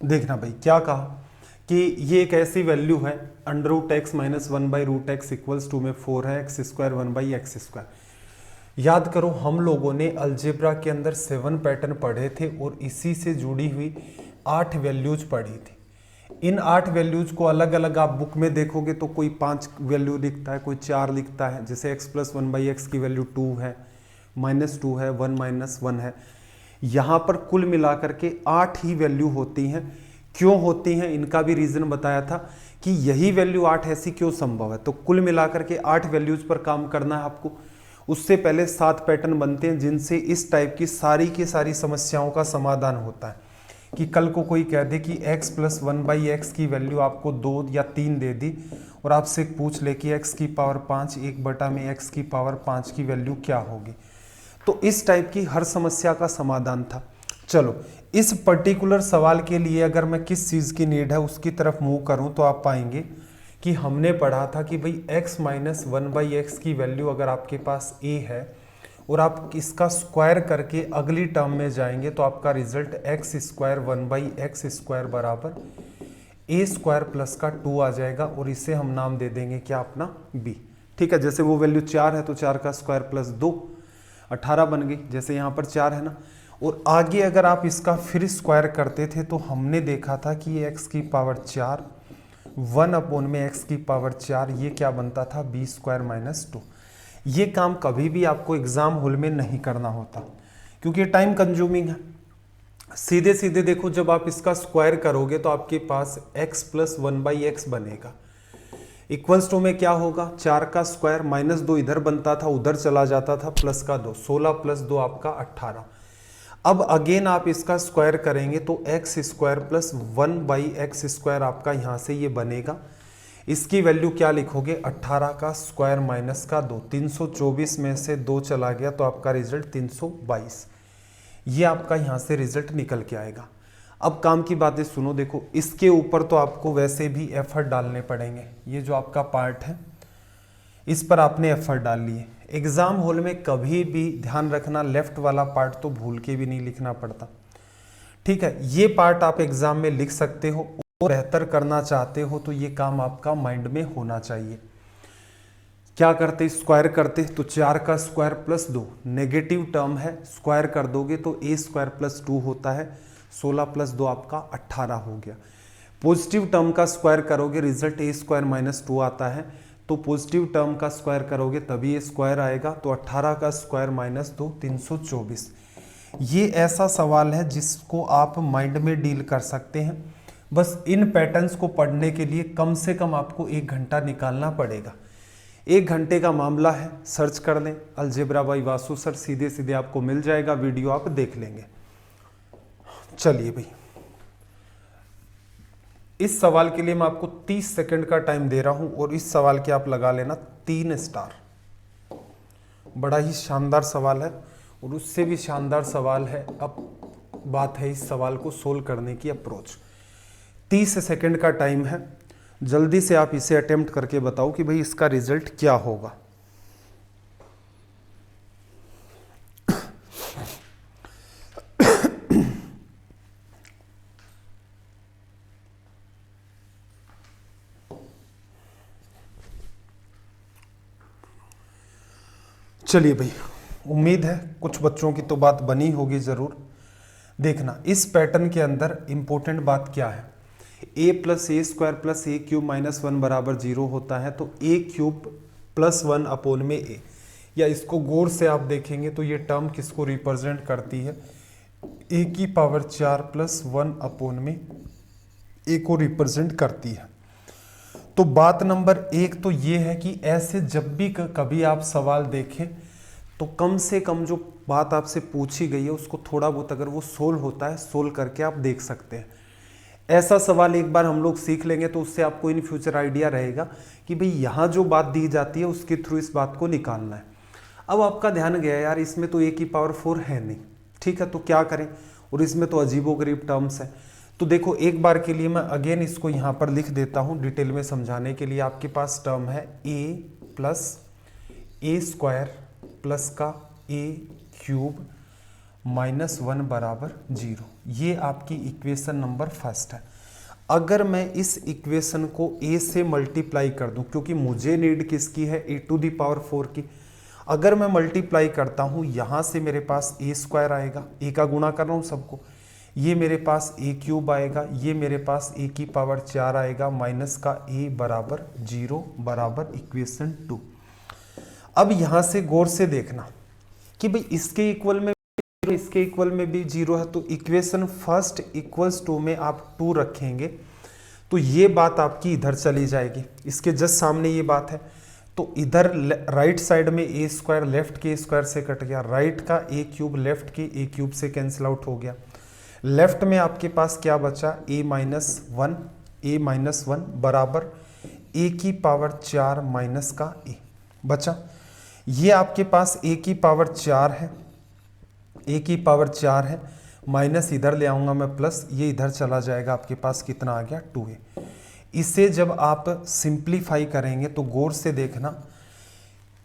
देखना भाई क्या कहा कि ये एक ऐसी वैल्यू है under root X minus 1 by root X equals 2 में 4 है, X square 1 by X square. याद करो हम लोगों ने अलजेब्रा के अंदर 7 पैटर्न पढ़े थे और इसी से जुड़ी हुई 8 वैल्यूज पढ़ी थी। इन 8 वैल्यूज को अलग अलग आप बुक में देखोगे तो कोई 5 वैल्यू लिखता है, कोई 4 लिखता है। जैसे एक्स प्लस 1 बाई एक्स की वैल्यू 2 है, -2 है, 1 माइनस 1 है। यहाँ पर कुल मिलाकर के 8 ही वैल्यू होती हैं। क्यों होती हैं इनका भी रीजन बताया था कि यही वैल्यू 8 ऐसी क्यों संभव है। तो कुल मिलाकर के 8 वैल्यूज पर काम करना है आपको। उससे पहले 7 पैटर्न बनते हैं जिनसे इस टाइप की सारी समस्याओं का समाधान होता है। कि कल को कोई कह दे कि x प्लस 1 बाई एक्स की वैल्यू आपको 2 या 3 दे दी और आपसे पूछ ले कि x की पावर 5 1 में x की पावर 5 की वैल्यू क्या होगी। तो इस टाइप की हर समस्या का समाधान था। चलो इस पर्टिकुलर सवाल के लिए अगर मैं किस चीज़ की नीड है उसकी तरफ मूव करूं तो आप पाएंगे कि हमने पढ़ा था कि भाई x माइनस 1 बाई एक्स की वैल्यू अगर आपके पास a है और आप इसका स्क्वायर करके अगली टर्म में जाएंगे तो आपका result x square 1 by X square बराबर a स्क्वायर प्लस का 2 आ जाएगा और इसे हम नाम दे देंगे क्या अपना b। ठीक है, जैसे वो वैल्यू 4 है तो 4 का स्क्वायर प्लस 2 18 बन गई, जैसे यहाँ पर 4 है ना। और आगे अगर आप इसका फिर स्क्वायर करते थे तो हमने देखा था कि ये x की पावर 4 1 अपॉन में x की पावर 4 ये क्या बनता था b स्क्वायर माइनस 2। ये काम कभी भी आपको एग्जाम हॉल में नहीं करना होता क्योंकि ये टाइम कंज्यूमिंग है। सीधे सीधे देखो जब आप इसका स्क्वायर करोगे तो आपके पास x प्लस 1 बाई एक्स बनेगा। इक्वल्स टू में क्या होगा 4 का स्क्वायर -2 इधर बनता था उधर चला जाता था प्लस का 2 16 प्लस 2 आपका 18। अब अगेन आप इसका स्क्वायर करेंगे तो x square plus 1 by X square आपका यहाँ से ये बनेगा। इसकी वैल्यू क्या लिखोगे 18 का स्क्वायर माइनस का 2 324 में से 2 चला गया तो आपका रिजल्ट 322। ये आपका यहाँ से रिजल्ट निकल के आएगा। अब काम की बातें सुनो, देखो इसके ऊपर तो आपको वैसे भी एफर्ट डालने पड़ेंगे। ये जो आपका पार्ट है इस पर आपने एफर्ट डाल लिए। एग्जाम हॉल में कभी भी ध्यान रखना लेफ्ट वाला पार्ट तो भूल के भी नहीं लिखना पड़ता। ठीक है, ये पार्ट आप एग्जाम में लिख सकते हो और बेहतर करना चाहते हो तो ये काम आपका माइंड में होना चाहिए। क्या करते स्क्वायर करते तो 4 का स्क्वायर प्लस 2 नेगेटिव टर्म है, स्क्वायर कर दोगे तो a स्क्वायर प्लस 2 होता है, 16 प्लस 2 आपका 18 हो गया। पॉजिटिव टर्म का स्क्वायर करोगे रिजल्ट a स्क्वायर माइनस 2 आता है, तो पॉजिटिव टर्म का स्क्वायर करोगे तभी ये स्क्वायर आएगा। तो 18 का स्क्वायर माइनस 2 324। ये ऐसा सवाल है जिसको आप माइंड में डील कर सकते हैं। बस इन पैटर्न्स को पढ़ने के लिए कम से कम आपको 1 घंटा निकालना पड़ेगा। 1 घंटे का मामला है, सर्च कर लें अलजेब्रा बाई वासु सर, सीधे सीधे आपको मिल जाएगा, वीडियो आप देख लेंगे। चलिए भाई इस सवाल के लिए मैं आपको 30 सेकंड का टाइम दे रहा हूं और इस सवाल के आप लगा लेना 3 स्टार। बड़ा ही शानदार सवाल है और उससे भी शानदार सवाल है। अब बात है इस सवाल को सोल्व करने की अप्रोच। 30 सेकंड का टाइम है, जल्दी से आप इसे अटेम्प्ट करके बताओ कि भाई इसका रिजल्ट क्या होगा। चलिए भाई, उम्मीद है कुछ बच्चों की तो बात बनी होगी ज़रूर। देखना इस पैटर्न के अंदर इंपॉर्टेंट बात क्या है, a plus A square plus A cube minus 1 बराबर 0 होता है। तो a क्यूब प्लस 1 अपोन में a, या इसको गौर से आप देखेंगे तो ये टर्म किसको रिप्रेजेंट करती है, a की पावर 4 प्लस 1 अपोन में a को रिप्रेजेंट करती है। तो बात नंबर 1 तो ये है कि ऐसे जब भी कभी आप सवाल देखें तो कम से कम जो बात आपसे पूछी गई है उसको थोड़ा बहुत अगर वो सोल्व होता है, सोल्व करके आप देख सकते हैं। ऐसा सवाल एक बार हम लोग सीख लेंगे तो उससे आपको इन फ्यूचर आइडिया रहेगा कि भाई यहाँ जो बात दी जाती है उसके थ्रू इस बात को निकालना है। अब आपका ध्यान गया यार इसमें तो a की पावर 4 है नहीं, ठीक है, तो क्या करें, और इसमें तो अजीबोगरीब टर्म्स है। तो देखो एक बार के लिए मैं अगेन इसको यहाँ पर लिख देता हूँ डिटेल में समझाने के लिए। आपके पास टर्म है a plus A square plus का a क्यूब माइनस 1 बराबर 0, ये आपकी इक्वेशन नंबर फर्स्ट है। अगर मैं इस इक्वेशन को a से मल्टीप्लाई कर दूं, क्योंकि मुझे नीड किसकी है, a टू दी पावर 4 की, अगर मैं मल्टीप्लाई करता हूं यहां से मेरे पास a स्क्वायर आएगा, a का गुणा कर रहा हूं सबको, ये मेरे पास a क्यूब आएगा, ये मेरे पास a की पावर 4 आएगा, माइनस का a बराबर 0 बराबर इक्वेशन 2। अब यहां से गौर से देखना कि भाई इसके इक्वल में इसके इक्वल में भी 0 है, तो इक्वेशन फर्स्ट इक्वल्स टू में आप 2 रखेंगे तो ये बात आपकी इधर चली जाएगी, इसके जस्ट सामने ये बात है। तो इधर राइट साइड में ए स्क्वायर लेफ्ट के स्क्वायर से कट गया, राइट का ए क्यूब लेफ्ट के ए क्यूब से कैंसिल आउट हो गया। लेफ्ट में आपके पास क्या बचा, ए माइनस 1 बराबर ए की पावर 4 माइनस का ए बचा। ये आपके पास ए की पावर 4 है, ए की पावर 4 है, माइनस इधर ले आऊंगा मैं प्लस, ये इधर चला जाएगा, आपके पास कितना आ गया 2a। इसे जब आप सिंप्लीफाई करेंगे तो गौर से देखना,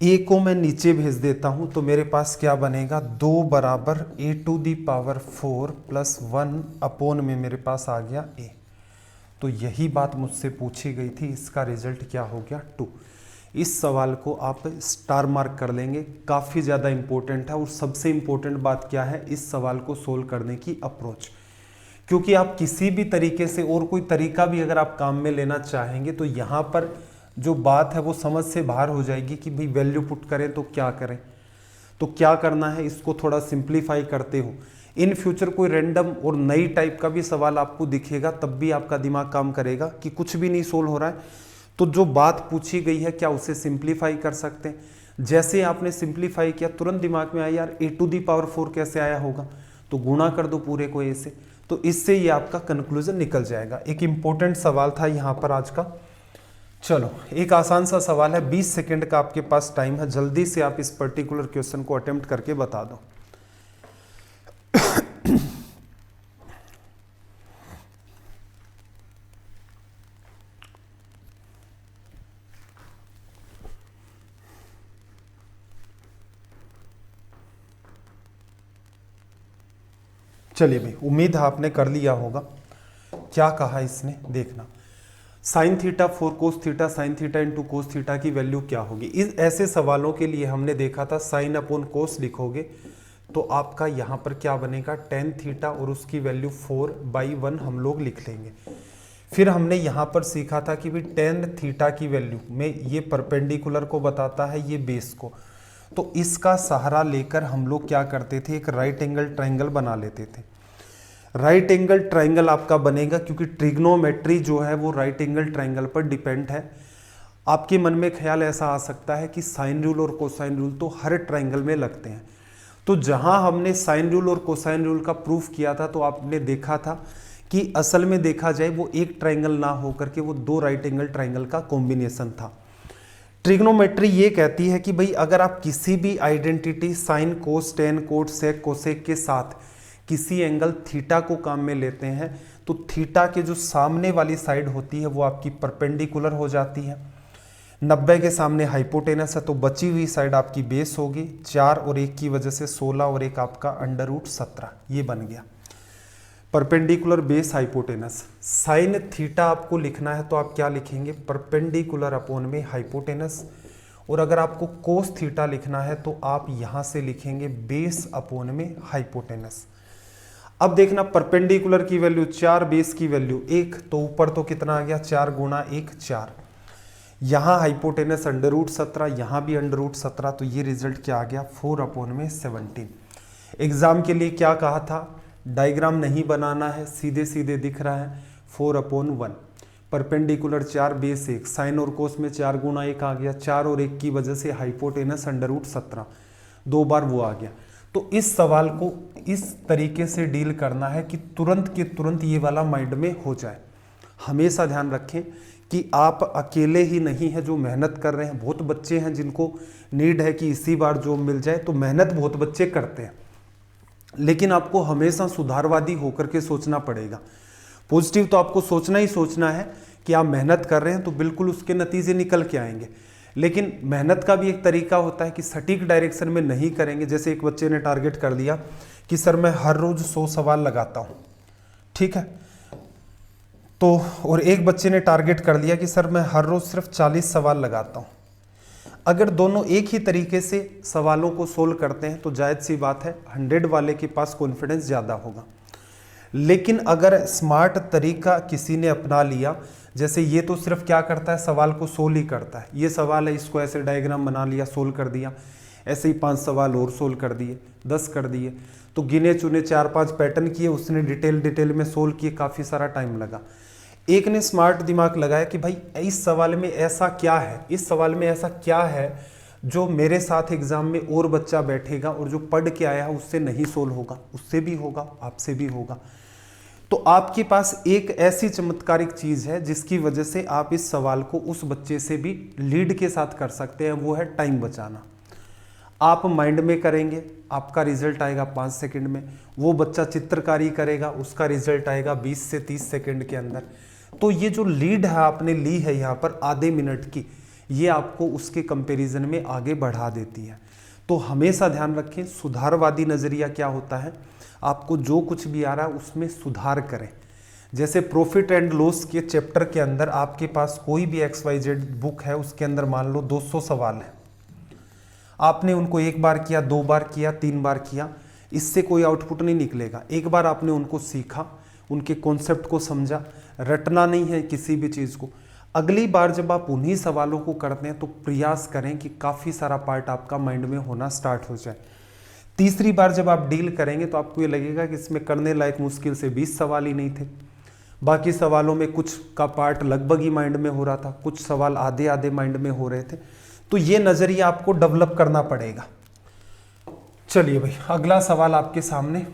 a को मैं नीचे भेज देता हूं तो मेरे पास क्या बनेगा, 2 बराबर a to the power 4 plus 1 upon में मेरे पास आ गया a। तो यही बात मुझसे पूछी गई थी, इसका रिजल्ट क्या हो गया 2। इस सवाल को आप स्टार मार्क कर लेंगे, काफ़ी ज़्यादा इंपॉर्टेंट है। और सबसे इंपॉर्टेंट बात क्या है इस सवाल को सोल्व करने की अप्रोच, क्योंकि आप किसी भी तरीके से और कोई तरीका भी अगर आप काम में लेना चाहेंगे तो यहाँ पर जो बात है वो समझ से बाहर हो जाएगी कि भाई वैल्यू पुट करें तो क्या करें। तो क्या करना है, इसको थोड़ा सिंप्लीफाई करते हो। इन फ्यूचर कोई रैंडम और नई टाइप का भी सवाल आपको दिखेगा तब भी आपका दिमाग काम करेगा कि कुछ भी नहीं सोल्व हो रहा है तो जो बात पूछी गई है क्या उसे सिंप्लीफाई कर सकते हैं। जैसे आपने सिंप्लीफाई किया तुरंत दिमाग में आया यार ए टू दी पावर 4 कैसे आया होगा, तो गुणा कर दो पूरे को ए से, तो इससे ये आपका कंक्लूजन निकल जाएगा। एक इंपॉर्टेंट सवाल था यहाँ पर आज का। चलो एक आसान सा सवाल है, 20 सेकेंड का आपके पास टाइम है, जल्दी से आप इस पर्टिकुलर क्वेश्चन को अटेम्प्ट करके बता दो। चलिए भाई, उम्मीद है आपने कर लिया होगा। क्या कहा इसने, देखना sine theta 4 cos theta sine theta into cos theta की वैल्यू क्या होगी। इस ऐसे सवालों के लिए हमने देखा था साइन अपॉन कोस लिखोगे तो आपका यहाँ पर क्या बनेगा, टेन थीटा और उसकी वैल्यू 4/1 हम लोग लिख लेंगे। फिर हमने यहाँ पर सीखा था कि भाई टेन थीटा की वैल्यू में ये परपेंडिकुलर को बताता है, ये बेस को, तो इसका सहारा लेकर हम लोग क्या करते थे, एक राइट एंगल ट्रायंगल बना लेते थे। राइट एंगल ट्रायंगल आपका बनेगा क्योंकि ट्रिग्नोमेट्री जो है वो राइट एंगल ट्रायंगल पर डिपेंड है। आपके मन में ख्याल ऐसा आ सकता है कि साइन रूल और कोसाइन रूल तो हर ट्रायंगल में लगते हैं, तो जहां हमने साइन रूल और कोसाइन रूल का प्रूफ किया था तो आपने देखा था कि असल में देखा जाए वो एक ट्रायंगल ना होकर के वो 2 राइट एंगल ट्रायंगल का कॉम्बिनेशन था। ट्रिग्नोमेट्री ये कहती है कि भाई अगर आप किसी भी identity sine cos tan cot sec cosec के साथ किसी एंगल थीटा को काम में लेते हैं तो थीटा के जो सामने वाली साइड होती है वो आपकी परपेंडिकुलर हो जाती है। 90 के सामने हाइपोटेनस है तो बची हुई साइड आपकी बेस होगी। 4 और 1 की वजह से 16 और 1 आपका √17 ये बन गया perpendicular base hypotenuse. Sine theta आपको लिखना है तो आप क्या लिखेंगे, परपेंडिकुलर अपॉन में हाइपोटेनस, और अगर आपको कोस थीटा लिखना है तो आप यहां से लिखेंगे बेस अपॉन में हाइपोटेनस। अब देखना परपेंडिकुलर की वैल्यू 4, बेस की वैल्यू 1, तो ऊपर तो कितना आ गया 4 गुणा 1 4। यहां हाइपोटेनस √17, यहां भी √17, तो ये रिजल्ट क्या आ गया 4 अपॉन में 17। एग्जाम के लिए क्या कहा था, डायग्राम नहीं बनाना है, सीधे सीधे दिख रहा है 4 अपॉन 1, परपेंडिकुलर 4, बेस 1, साइन और कोस में 4 गुणा 1 आ गया, 4 और 1 की वजह से हाइपोटेनस √17, 2 बार वो आ गया। तो इस सवाल को इस तरीके से डील करना है कि तुरंत के तुरंत ये वाला माइंड में हो जाए। हमेशा ध्यान रखें कि आप अकेले ही नहीं है जो मेहनत कर रहे हैं, बहुत बच्चे हैं जिनको नीड है कि इसी बार जॉब मिल जाए, तो मेहनत बहुत बच्चे करते हैं, लेकिन आपको हमेशा सुधारवादी होकर के सोचना पड़ेगा। पॉजिटिव तो आपको सोचना ही सोचना है कि आप मेहनत कर रहे हैं तो बिल्कुल उसके नतीजे निकल के आएंगे, लेकिन मेहनत का भी एक तरीका होता है कि सटीक डायरेक्शन में नहीं करेंगे। जैसे एक बच्चे ने टारगेट कर दिया कि सर मैं हर रोज 100 सवाल लगाता हूं, ठीक है, तो और एक बच्चे ने टारगेट कर लिया कि सर मैं हर रोज सिर्फ 40 सवाल लगाता हूं। अगर दोनों एक ही तरीके से सवालों को सोल्व करते हैं तो जायज सी बात है 100 वाले के पास कॉन्फिडेंस ज़्यादा होगा। लेकिन अगर स्मार्ट तरीका किसी ने अपना लिया, जैसे ये तो सिर्फ क्या करता है सवाल को सोल्व ही करता है, ये सवाल है इसको ऐसे डायग्राम बना लिया सोल्व कर दिया, ऐसे ही 5 सवाल और सोल्व कर दिए, 10 कर दिए, तो गिने चुने 4-5 पैटर्न किए, उसने डिटेल में सोल्व किए, काफ़ी सारा टाइम लगा। एक ने स्मार्ट दिमाग लगाया कि भाई इस सवाल में ऐसा क्या है, इस सवाल में ऐसा क्या है जो मेरे साथ एग्जाम में और बच्चा बैठेगा और जो पढ़ के आया है उससे नहीं सोल्व होगा, उससे भी होगा, आपसे भी होगा। तो आपके पास एक ऐसी चमत्कारिक चीज है जिसकी वजह से आप इस सवाल को उस बच्चे से भी लीड के साथ कर सकते हैं, वो है टाइम बचाना। आप माइंड में करेंगे, आपका रिजल्ट आएगा 5 सेकंड में, वो बच्चा चित्रकारी करेगा, उसका रिजल्ट आएगा 20 से 30 सेकंड के अंदर। तो ये जो लीड है आपने ली है यहाँ पर आधे मिनट की, ये आपको उसके कंपैरिजन में आगे बढ़ा देती है। तो हमेशा ध्यान रखें सुधारवादी नज़रिया क्या होता है, आपको जो कुछ भी आ रहा है उसमें सुधार करें। जैसे प्रॉफिट एंड लॉस के चैप्टर के अंदर आपके पास कोई भी XYZ बुक है, उसके अंदर मान लो 200 सवाल है, आपने उनको 1 बार किया, 2 बार किया, 3 बार किया, इससे कोई आउटपुट नहीं निकलेगा। एक बार आपने उनको सीखा, उनके कॉन्सेप्ट को समझा, रटना नहीं है किसी भी चीज़ को। अगली बार जब आप उन्हीं सवालों को करते हैं तो प्रयास करें कि काफ़ी सारा पार्ट आपका माइंड में होना स्टार्ट हो जाए। तीसरी बार जब आप डील करेंगे तो आपको ये लगेगा कि इसमें करने लायक मुश्किल से 20 सवाल ही नहीं थे, बाकी सवालों में कुछ का पार्ट लगभग ही माइंड में हो रहा था, कुछ सवाल आधे आधे माइंड में हो रहे थे। तो ये नज़रिया आपको डेवलप करना पड़ेगा। चलिए भाई अगला सवाल आपके सामने,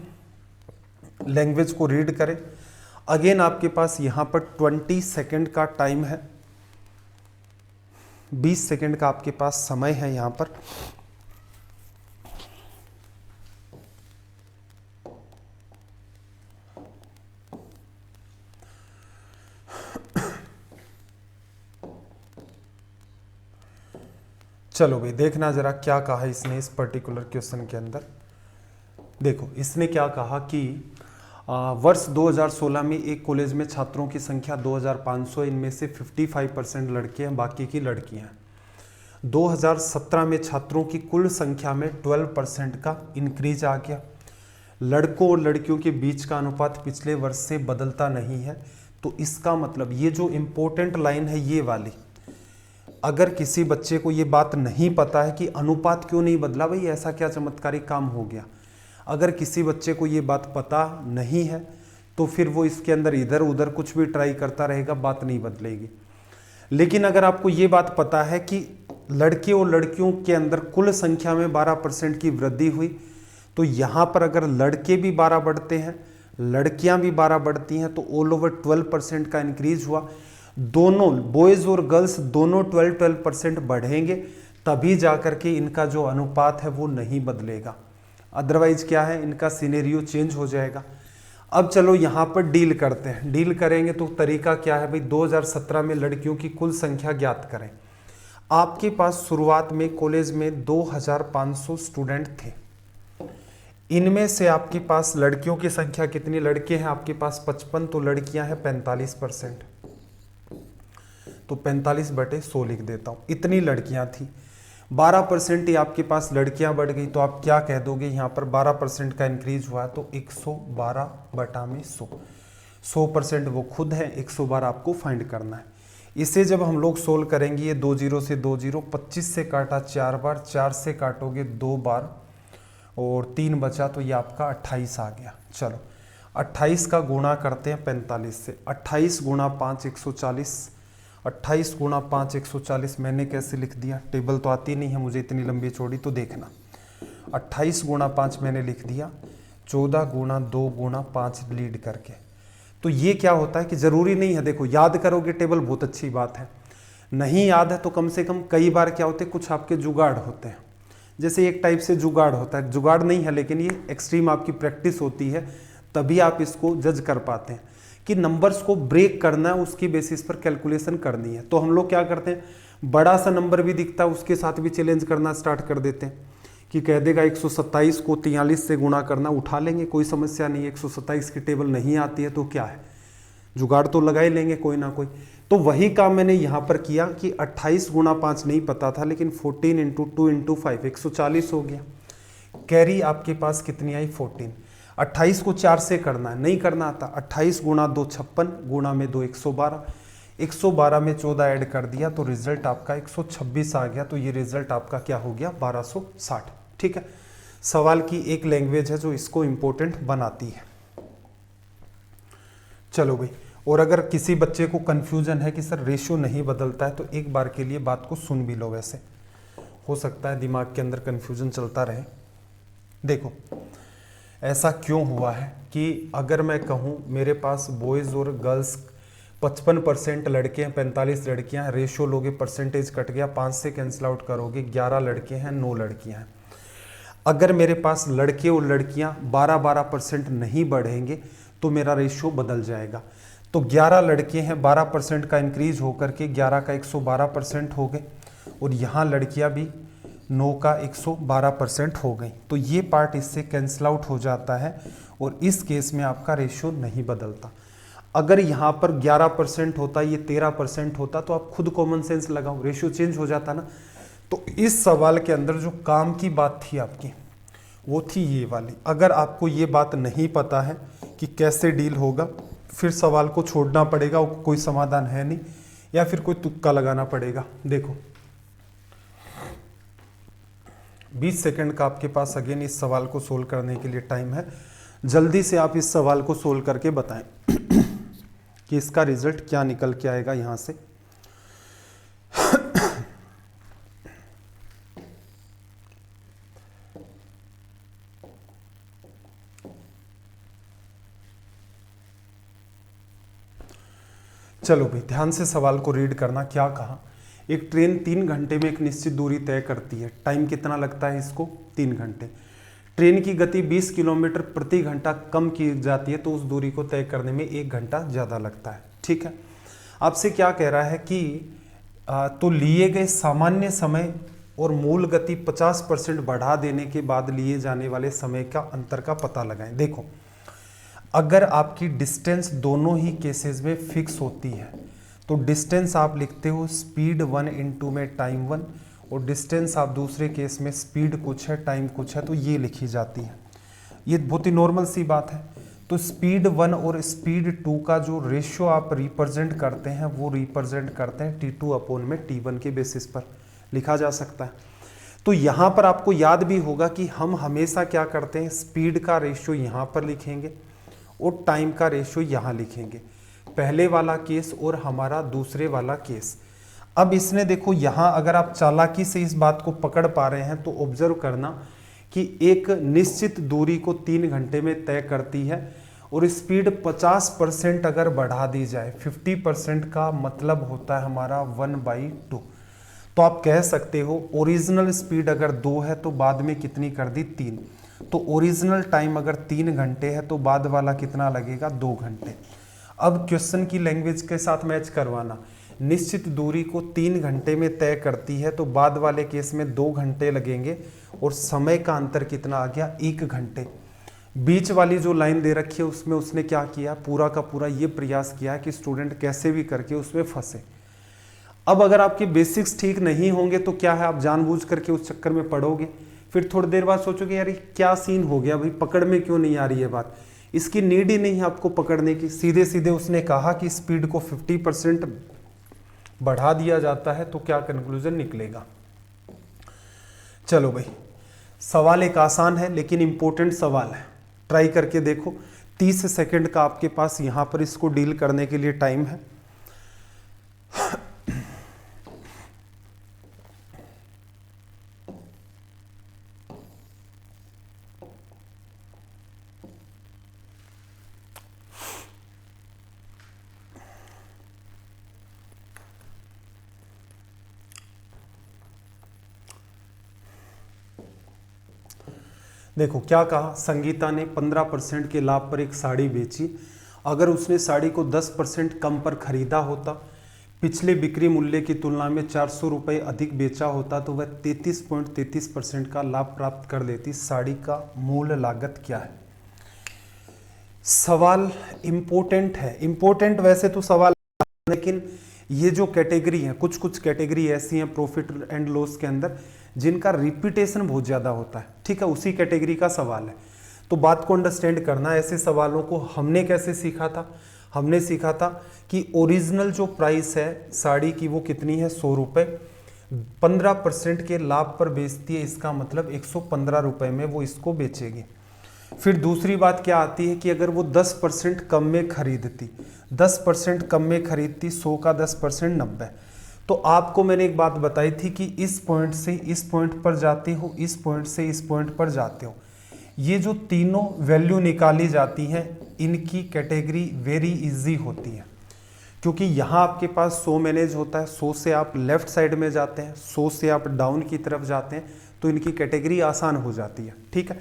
लैंग्वेज को रीड करें। अगेन आपके पास यहाँ पर 20 सेकेंड का टाइम है, 20 सेकेंड का आपके पास समय है यहाँ पर। चलो भाई देखना जरा क्या कहा इसने इस पर्टिकुलर क्वेश्चन के अंदर। देखो इसने क्या कहा कि वर्ष 2016 में एक कॉलेज में छात्रों की संख्या 2500, इनमें से 55% लड़के हैं, बाकी की लड़कियां हैं। 2017 में छात्रों की कुल संख्या में 12% का इंक्रीज आ गया। लड़कों और लड़कियों के बीच का अनुपात पिछले वर्ष से बदलता नहीं है। तो इसका मतलब ये जो इम्पोर्टेंट लाइन है ये वाली, अगर किसी बच्चे को ये बात नहीं पता है कि अनुपात क्यों नहीं बदला, भाई ऐसा क्या चमत्कारिक काम हो गया, अगर किसी बच्चे को ये बात पता नहीं है तो फिर वो इसके अंदर इधर उधर कुछ भी ट्राई करता रहेगा, बात नहीं बदलेगी। लेकिन अगर आपको ये बात पता है कि लड़के और लड़कियों के अंदर कुल संख्या में 12% की वृद्धि हुई, तो यहाँ पर अगर लड़के भी 12 बढ़ते हैं, लड़कियाँ भी 12 बढ़ती हैं, तो ऑल ओवर 12% का इंक्रीज हुआ। दोनों बॉयज़ और गर्ल्स दोनों 12% बढ़ेंगे, तभी जाकर के इनका जो अनुपात है वो नहीं बदलेगा, अदरवाइज क्या है इनका सिनेरियो चेंज हो जाएगा। अब चलो यहाँ पर डील करते हैं। डील करेंगे तो तरीका क्या है भाई, 2017 में लड़कियों की कुल संख्या ज्ञात करें। आपके पास शुरुआत में कॉलेज में 2500 स्टूडेंट थे, इनमें से आपके पास लड़कियों की संख्या कितनी, लड़के हैं आपके पास 55, तो लड़कियां हैं 45%, तो 45/100 लिख देता हूँ, इतनी लड़कियां थी। 12% ही आपके पास लड़कियां बढ़ गई, तो आप क्या कह दोगे, यहाँ पर 12% का इंक्रीज हुआ है तो 112 बटा में 100, 100% वो खुद है, 112 आपको फाइंड करना है। इसे जब हम लोग सोल्व करेंगे, ये 2 जीरो से 2 जीरो, 25 से काटा 4 बार, 4 से काटोगे 2 बार और 3 बचा, तो ये आपका 28 आ गया। चलो 28 का गुणा करते हैं 45 से, 28 गुणा 5 140, 28 गुणा 5 140 मैंने कैसे लिख दिया, टेबल तो आती नहीं है मुझे इतनी लंबी चौड़ी, तो देखना 28 गुणा 5 मैंने लिख दिया, 14 गुणा 2 गुणा 5 लीड करके। तो ये क्या होता है कि ज़रूरी नहीं है, देखो याद करोगे टेबल बहुत अच्छी बात है, नहीं याद है तो कम से कम कई बार क्या होते हैं, कुछ आपके जुगाड़ होते हैं, जैसे एक टाइप से जुगाड़ होता है, जुगाड़ नहीं है लेकिन ये एक्सट्रीम आपकी प्रैक्टिस होती है, तभी आप इसको जज कर पाते हैं कि नंबर्स को ब्रेक करना है, उसकी बेसिस पर कैलकुलेशन करनी है। तो हम लोग क्या करते हैं, बड़ा सा नंबर भी दिखता है उसके साथ भी चैलेंज करना स्टार्ट कर देते हैं कि कह देगा 127 को 43 से गुणा करना, उठा लेंगे, कोई समस्या नहीं है। 127 की टेबल नहीं आती है तो क्या है, जुगाड़ तो लगा ही लेंगे कोई ना कोई। तो वही काम मैंने यहाँ पर किया कि 28 गुणा 5 नहीं पता था, लेकिन 14 इंटू 2 इंटू 5 140 हो गया। कैरी आपके पास कितनी आई, 14। 28 को 4 से करना है, नहीं करना आता, 28 गुणा 2 56, गुणा में 2 112, 112 में 14 ऐड कर दिया तो रिजल्ट आपका 126 आ गया। तो ये रिजल्ट आपका क्या हो गया, 1260। ठीक है, सवाल की एक लैंग्वेज है जो इसको इंपॉर्टेंट बनाती है। चलो भाई, और अगर किसी बच्चे को कंफ्यूजन है कि सर रेशियो नहीं बदलता है, तो एक बार के लिए बात को सुन भी लो, वैसे हो सकता है दिमाग के अंदर कंफ्यूजन चलता रहे। देखो ऐसा क्यों हुआ है कि अगर मैं कहूँ मेरे पास बॉयज़ और गर्ल्स 55% लड़के हैं, 45 लड़कियां हैं, रेशियो लोगे परसेंटेज कट गया, 5 से कैंसिल आउट करोगे, 11 लड़के हैं 9 लड़कियां हैं। अगर मेरे पास लड़के और लड़कियां 12% नहीं बढ़ेंगे तो मेरा रेशियो बदल जाएगा। तो 11 लड़के हैं, 12% का इंक्रीज होकर के 11 का 112% हो गए, और यहाँ लड़कियां भी 9 का 112% हो गई। तो ये पार्ट इससे कैंसिल आउट हो जाता है और इस केस में आपका रेशियो नहीं बदलता। अगर यहाँ पर 11% होता, ये 13% होता, तो आप खुद कॉमन सेंस लगाओ, रेशियो चेंज हो जाता ना। तो इस सवाल के अंदर जो काम की बात थी आपकी, वो थी ये वाली। अगर आपको ये बात नहीं पता है कि कैसे डील होगा, फिर सवाल को छोड़ना पड़ेगा, कोई समाधान है नहीं, या फिर कोई तुक्का लगाना पड़ेगा। देखो 20 सेकंड का आपके पास अगेन इस सवाल को सोल्व करने के लिए टाइम है। जल्दी से आप इस सवाल को सोल्व करके बताएं कि इसका रिजल्ट क्या निकल के आएगा यहां से। चलो भाई, ध्यान से सवाल को रीड करना। क्या कहा, एक ट्रेन 3 घंटे में एक निश्चित दूरी तय करती है। टाइम कितना लगता है इसको, 3 घंटे। ट्रेन की गति 20 किलोमीटर प्रति घंटा कम की जाती है, तो उस दूरी को तय करने में 1 घंटा ज़्यादा लगता है। ठीक है, आपसे क्या कह रहा है कि तो लिए गए सामान्य समय और मूल गति 50% बढ़ा देने के बाद लिए जाने वाले समय का अंतर का पता लगाएं। देखो, अगर आपकी डिस्टेंस दोनों ही केसेस में फिक्स होती है, तो डिस्टेंस आप लिखते हो स्पीड 1 इंटू में टाइम 1, और डिस्टेंस आप दूसरे केस में स्पीड कुछ है टाइम कुछ है, तो ये लिखी जाती है। ये बहुत ही नॉर्मल सी बात है। तो स्पीड 1 और स्पीड 2 का जो रेशियो आप रिप्रेजेंट करते हैं, वो रिप्रेजेंट करते हैं T2 अपॉन में T1 के बेसिस पर लिखा जा सकता है। तो यहाँ पर आपको याद भी होगा कि हम हमेशा क्या करते हैं, स्पीड का रेशियो यहाँ पर लिखेंगे और टाइम का रेशियो यहाँ लिखेंगे, पहले वाला केस और हमारा दूसरे वाला केस। अब इसने देखो यहाँ, अगर आप चालाकी से इस बात को पकड़ पा रहे हैं तो ऑब्जर्व करना कि एक निश्चित दूरी को 3 घंटे में तय करती है और स्पीड 50% अगर बढ़ा दी जाए, 50% का मतलब होता है हमारा 1/2। तो आप कह सकते हो ओरिजिनल स्पीड अगर 2 है तो बाद में कितनी कर दी, 3। तो ओरिजिनल टाइम अगर 3 घंटे है तो बाद वाला कितना लगेगा, 2 घंटे। अब क्वेश्चन की लैंग्वेज के साथ मैच करवाना, निश्चित दूरी को 3 घंटे में तय करती है तो बाद वाले केस में 2 घंटे लगेंगे, और समय का अंतर कितना आ गया, 1 घंटे। बीच वाली जो लाइन दे रखी है उसमें उसने क्या किया, पूरा का पूरा ये प्रयास किया कि स्टूडेंट कैसे भी करके उसमें फंसे। अब अगर आपके बेसिक्स ठीक नहीं होंगे तो क्या है, आप जानबूझ करके उस चक्कर में पढ़ोगे, फिर थोड़ी देर बाद सोचोगे यार क्या सीन हो गया भाई, पकड़ में क्यों नहीं आ रही है बात। इसकी नीड ही नहीं है आपको पकड़ने की, सीधे सीधे उसने कहा कि स्पीड को 50% बढ़ा दिया जाता है, तो क्या कंक्लूजन निकलेगा। चलो भाई, सवाल एक आसान है लेकिन इंपॉर्टेंट सवाल है, ट्राई करके देखो। 30 सेकंड का आपके पास यहां पर इसको डील करने के लिए टाइम है। देखो क्या कहा, संगीता ने 15% के लाभ पर एक साड़ी बेची। अगर उसने साड़ी को 10% कम पर खरीदा होता, पिछले बिक्री मूल्य की तुलना में 400 रुपये अधिक बेचा होता, तो वह 33.33% का लाभ प्राप्त कर लेती। साड़ी का मूल लागत क्या है। सवाल इंपॉर्टेंट है, इंपॉर्टेंट वैसे तो सवाल, लेकिन ये जो कैटेगरी है, कुछ कुछ कैटेगरी ऐसी हैं प्रॉफिट एंड लॉस के अंदर जिनका रिपीटेशन बहुत ज़्यादा होता है, ठीक है, उसी कैटेगरी का सवाल है। तो बात को अंडरस्टैंड करना, ऐसे सवालों को हमने कैसे सीखा था, हमने सीखा था कि ओरिजिनल जो प्राइस है साड़ी की वो कितनी है, 100 रुपये, 15% के लाभ पर बेचती है, इसका मतलब 115 रुपये में वो इसको बेचेगी। फिर दूसरी बात क्या आती है कि अगर वो 10% कम में खरीदती, 10% कम में खरीदती, 100 का 10% 90, तो आपको मैंने एक बात बताई थी कि इस पॉइंट से इस पॉइंट पर जाते हो, इस पॉइंट से इस पॉइंट पर जाते हो, ये जो तीनों वैल्यू निकाली जाती हैं इनकी कैटेगरी वेरी इजी होती है, क्योंकि यहाँ आपके पास 100 मैनेज होता है, 100 से आप लेफ्ट साइड में जाते हैं, 100 से आप डाउन की तरफ जाते हैं, तो इनकी कैटेगरी आसान हो जाती है, ठीक है।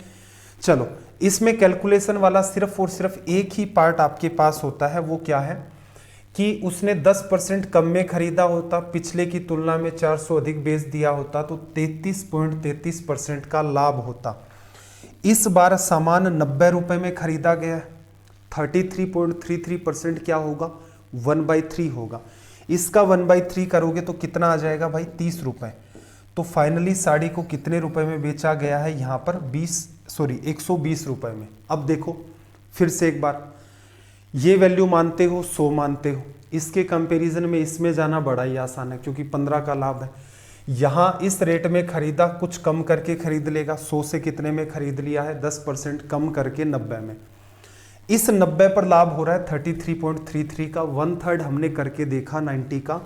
चलो, इसमें कैलकुलेशन वाला सिर्फ और सिर्फ एक ही पार्ट आपके पास होता है, वो क्या है कि उसने 10% कम में खरीदा होता, पिछले की तुलना में 400 अधिक बेच दिया होता, तो 33.33% का लाभ होता। इस बार सामान 90 रुपए में खरीदा गया है, 33.33% क्या होगा, 1/3 होगा। इसका 1/3 करोगे तो कितना आ जाएगा भाई, 30 रुपए। तो फाइनली साड़ी को कितने रुपए में बेचा गया है, यहाँ पर 120 रुपए में। अब देखो फिर से एक बार, ये वैल्यू मानते हो, 100 मानते हो, इसके कंपैरिजन में इसमें जाना बड़ा ही आसान है क्योंकि 15 का लाभ है। यहाँ इस रेट में खरीदा, कुछ कम करके खरीद लेगा, 100 से कितने में खरीद लिया है, 10% कम करके 90 में। इस 90 पर लाभ हो रहा है 33.33 का, 1/3 हमने करके देखा 90 का,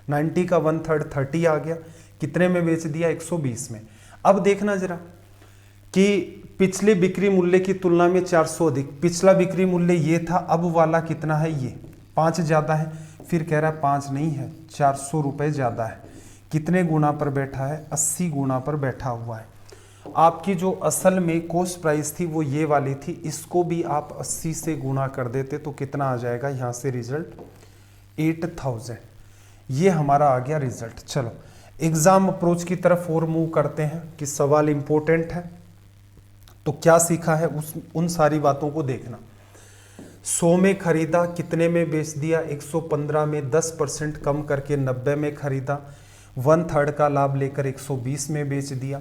90 का 1/3 30 आ गया, कितने में बेच दिया, 120 में। अब देखना जरा कि पिछले बिक्री मूल्य की तुलना में 400 अधिक, पिछला बिक्री मूल्य ये था, अब वाला कितना है, ये 5 ज़्यादा है, फिर कह रहा है 5 नहीं है, 400 रुपये ज़्यादा है। कितने गुना पर बैठा है, 80 गुना पर बैठा हुआ है। आपकी जो असल में कॉस्ट प्राइस थी वो ये वाली थी, इसको भी आप 80 से गुना कर देते तो कितना आ जाएगा, यहाँ से रिजल्ट 8000। ये हमारा आ गया रिजल्ट। चलो एग्जाम अप्रोच की तरफ और मूव करते हैं कि सवाल इंपॉर्टेंट है, तो क्या सीखा है उन सारी बातों को देखना। 100 में खरीदा, कितने में बेच दिया, 115 में, 10% कम करके 90 में खरीदा, 1/3 का लाभ लेकर 120 में बेच दिया।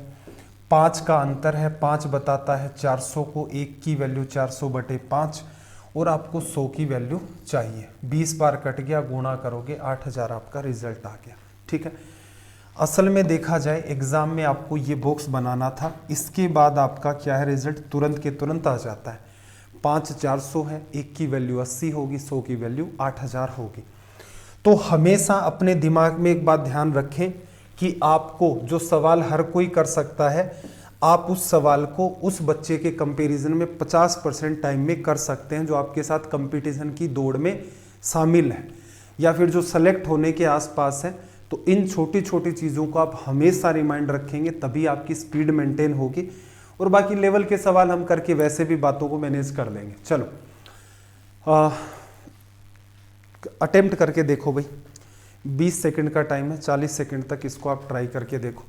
5 का अंतर है, 5 बताता है 400 को, 1 की वैल्यू 400/5 और आपको 100 की वैल्यू चाहिए। 20 बार कट गया, गुणा करोगे 8000 आपका रिजल्ट आ गया, ठीक है। असल में देखा जाए एग्जाम में आपको ये बॉक्स बनाना था, इसके बाद आपका क्या है रिजल्ट तुरंत के तुरंत आ जाता है। 5 400 है, 1 की वैल्यू 80 होगी, 100 की वैल्यू 8000 होगी। तो हमेशा अपने दिमाग में एक बात ध्यान रखें कि आपको जो सवाल हर कोई कर सकता है, आप उस सवाल को उस बच्चे के कंपैरिजन में 50% टाइम में कर सकते हैं जो आपके साथ कंपटीशन की दौड़ में शामिल है या फिर जो सेलेक्ट होने के आसपास है। तो इन छोटी छोटी चीज़ों को आप हमेशा रिमाइंड रखेंगे, तभी आपकी स्पीड मेंटेन होगी और बाकी लेवल के सवाल हम करके वैसे भी बातों को मैनेज कर लेंगे। चलो अटेम्प्ट करके देखो भाई, 20 सेकंड का टाइम है, 40 सेकंड तक इसको आप ट्राई करके देखो।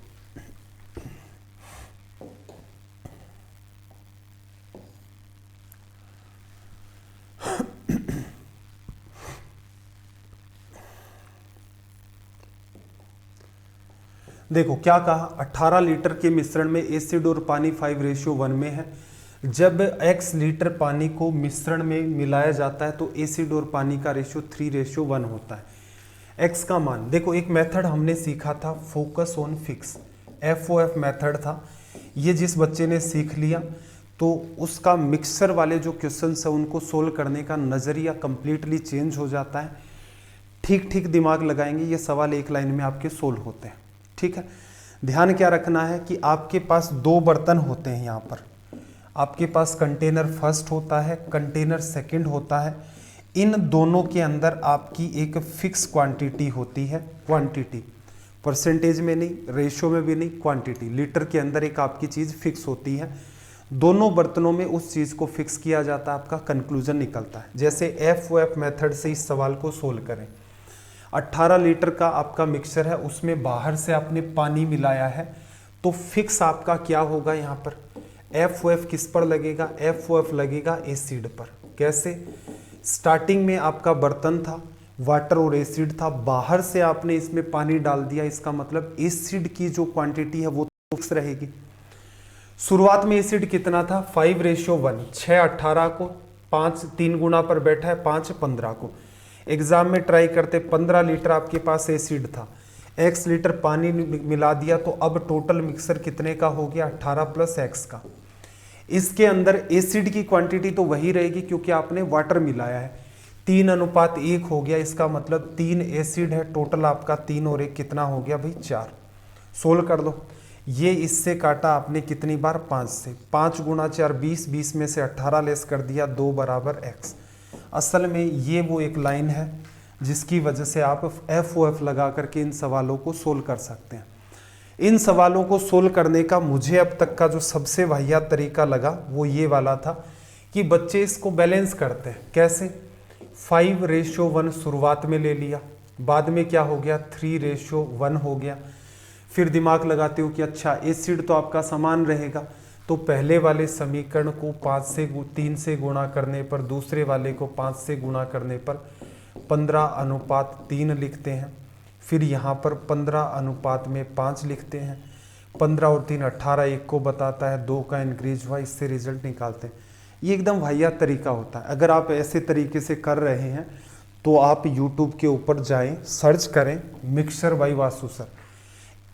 देखो क्या कहा, 18 लीटर के मिश्रण में एसिड और पानी 5:1 में है। जब x लीटर पानी को मिश्रण में मिलाया जाता है तो एसिड और पानी का रेशियो 3:1 होता है। x का मान देखो, एक मेथड हमने सीखा था focus on fix, FOF method था। ये जिस बच्चे ने सीख लिया तो उसका मिक्सचर वाले जो क्वेश्चंस है उनको सोल्व करने का नज़रिया कंप्लीटली चेंज हो जाता है। ठीक ठीक दिमाग लगाएंगे, ये सवाल एक लाइन में आपके सोल्व होते हैं। ठीक है, ध्यान क्या रखना है कि आपके पास दो बर्तन होते हैं। यहाँ पर आपके पास कंटेनर फर्स्ट होता है, कंटेनर सेकंड होता है। इन दोनों के अंदर आपकी एक फिक्स क्वांटिटी होती है, क्वांटिटी परसेंटेज में नहीं, रेशियो में भी नहीं, क्वांटिटी लीटर के अंदर एक आपकी चीज़ फिक्स होती है। दोनों बर्तनों में उस चीज़ को फिक्स किया जाता है, आपका कंक्लूजन निकलता है। जैसे FOF मेथड से इस सवाल को सोल्व करें। 18 लीटर का आपका मिक्सचर है, उसमें बाहर से आपने पानी मिलाया है, तो फिक्स आपका क्या होगा यहाँ पर, FOF किस पर लगेगा, FOF लगेगा एसिड पर। कैसे, स्टार्टिंग में आपका बर्तन था, वाटर और एसिड था, बाहर से आपने इसमें पानी डाल दिया, इसका मतलब एसिड की जो क्वांटिटी है वो फिक्स रहेगी। शुरुआत में एसिड कितना था, 5:1, 6 18 को, 5 3 गुना पर बैठा है, 5 15 को। एग्जाम में ट्राई करते, 15 लीटर आपके पास एसिड था, x लीटर पानी मिला दिया, तो अब टोटल मिक्सर कितने का हो गया, 18 + x का। इसके अंदर एसिड की क्वांटिटी तो वही रहेगी क्योंकि आपने वाटर मिलाया है, 3:1 हो गया। इसका मतलब 3 एसिड है, टोटल आपका 3 और 1 कितना हो गया भाई, 4। सोल्व कर दो। ये इससे काटा आपने कितनी बार, 5 से, 5 × 4 20, 20 में से 18 लेस कर दिया, 2 = x। असल में ये वो एक लाइन है जिसकी वजह से आप FOF लगा करके इन सवालों को सोल्व कर सकते हैं। इन सवालों को सोल्व करने का मुझे अब तक का जो सबसे वाहियात तरीका लगा वो ये वाला था कि बच्चे इसको बैलेंस करते हैं। कैसे, 5:1 शुरुआत में ले लिया, बाद में क्या हो गया, 3:1 हो गया। फिर दिमाग लगाते हो कि अच्छा एसिड तो आपका समान रहेगा, तो पहले वाले समीकरण को 3 से गुणा करने पर, दूसरे वाले को 5 से गुणा करने पर 15:3 लिखते हैं। फिर यहाँ पर 15:5 लिखते हैं। 15 और 3 18, 1 को बताता है, 2 का इंक्रीज हुआ, इससे रिजल्ट निकालते हैं। ये एकदम वाहियात तरीका होता है। अगर आप ऐसे तरीके से कर रहे हैं तो आप YouTube के ऊपर जाएं, सर्च करें मिक्सचर बाय वासु सर।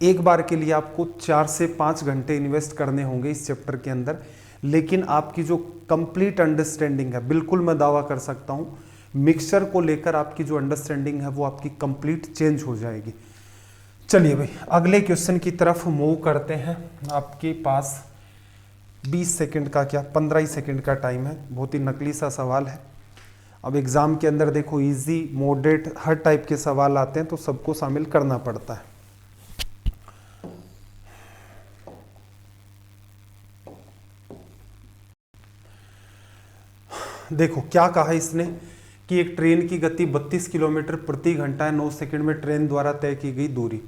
एक बार के लिए आपको 4 से 5 घंटे इन्वेस्ट करने होंगे इस चैप्टर के अंदर, लेकिन आपकी जो कंप्लीट अंडरस्टैंडिंग है, बिल्कुल मैं दावा कर सकता हूँ मिक्सचर को लेकर आपकी जो अंडरस्टैंडिंग है वो आपकी कंप्लीट चेंज हो जाएगी। चलिए भाई अगले क्वेश्चन की तरफ मूव करते हैं। आपके पास 20 सेकंड का क्या 15 ही सेकंड का टाइम है। बहुत ही नकली सा सवाल है। अब एग्जाम के अंदर देखो इजी मॉडरेट हर टाइप के सवाल आते हैं तो सबको शामिल करना पड़ता है। देखो क्या कहा इसने कि एक ट्रेन की गति 32 किलोमीटर प्रति घंटा है, 9 सेकंड में ट्रेन द्वारा तय की गई दूरी।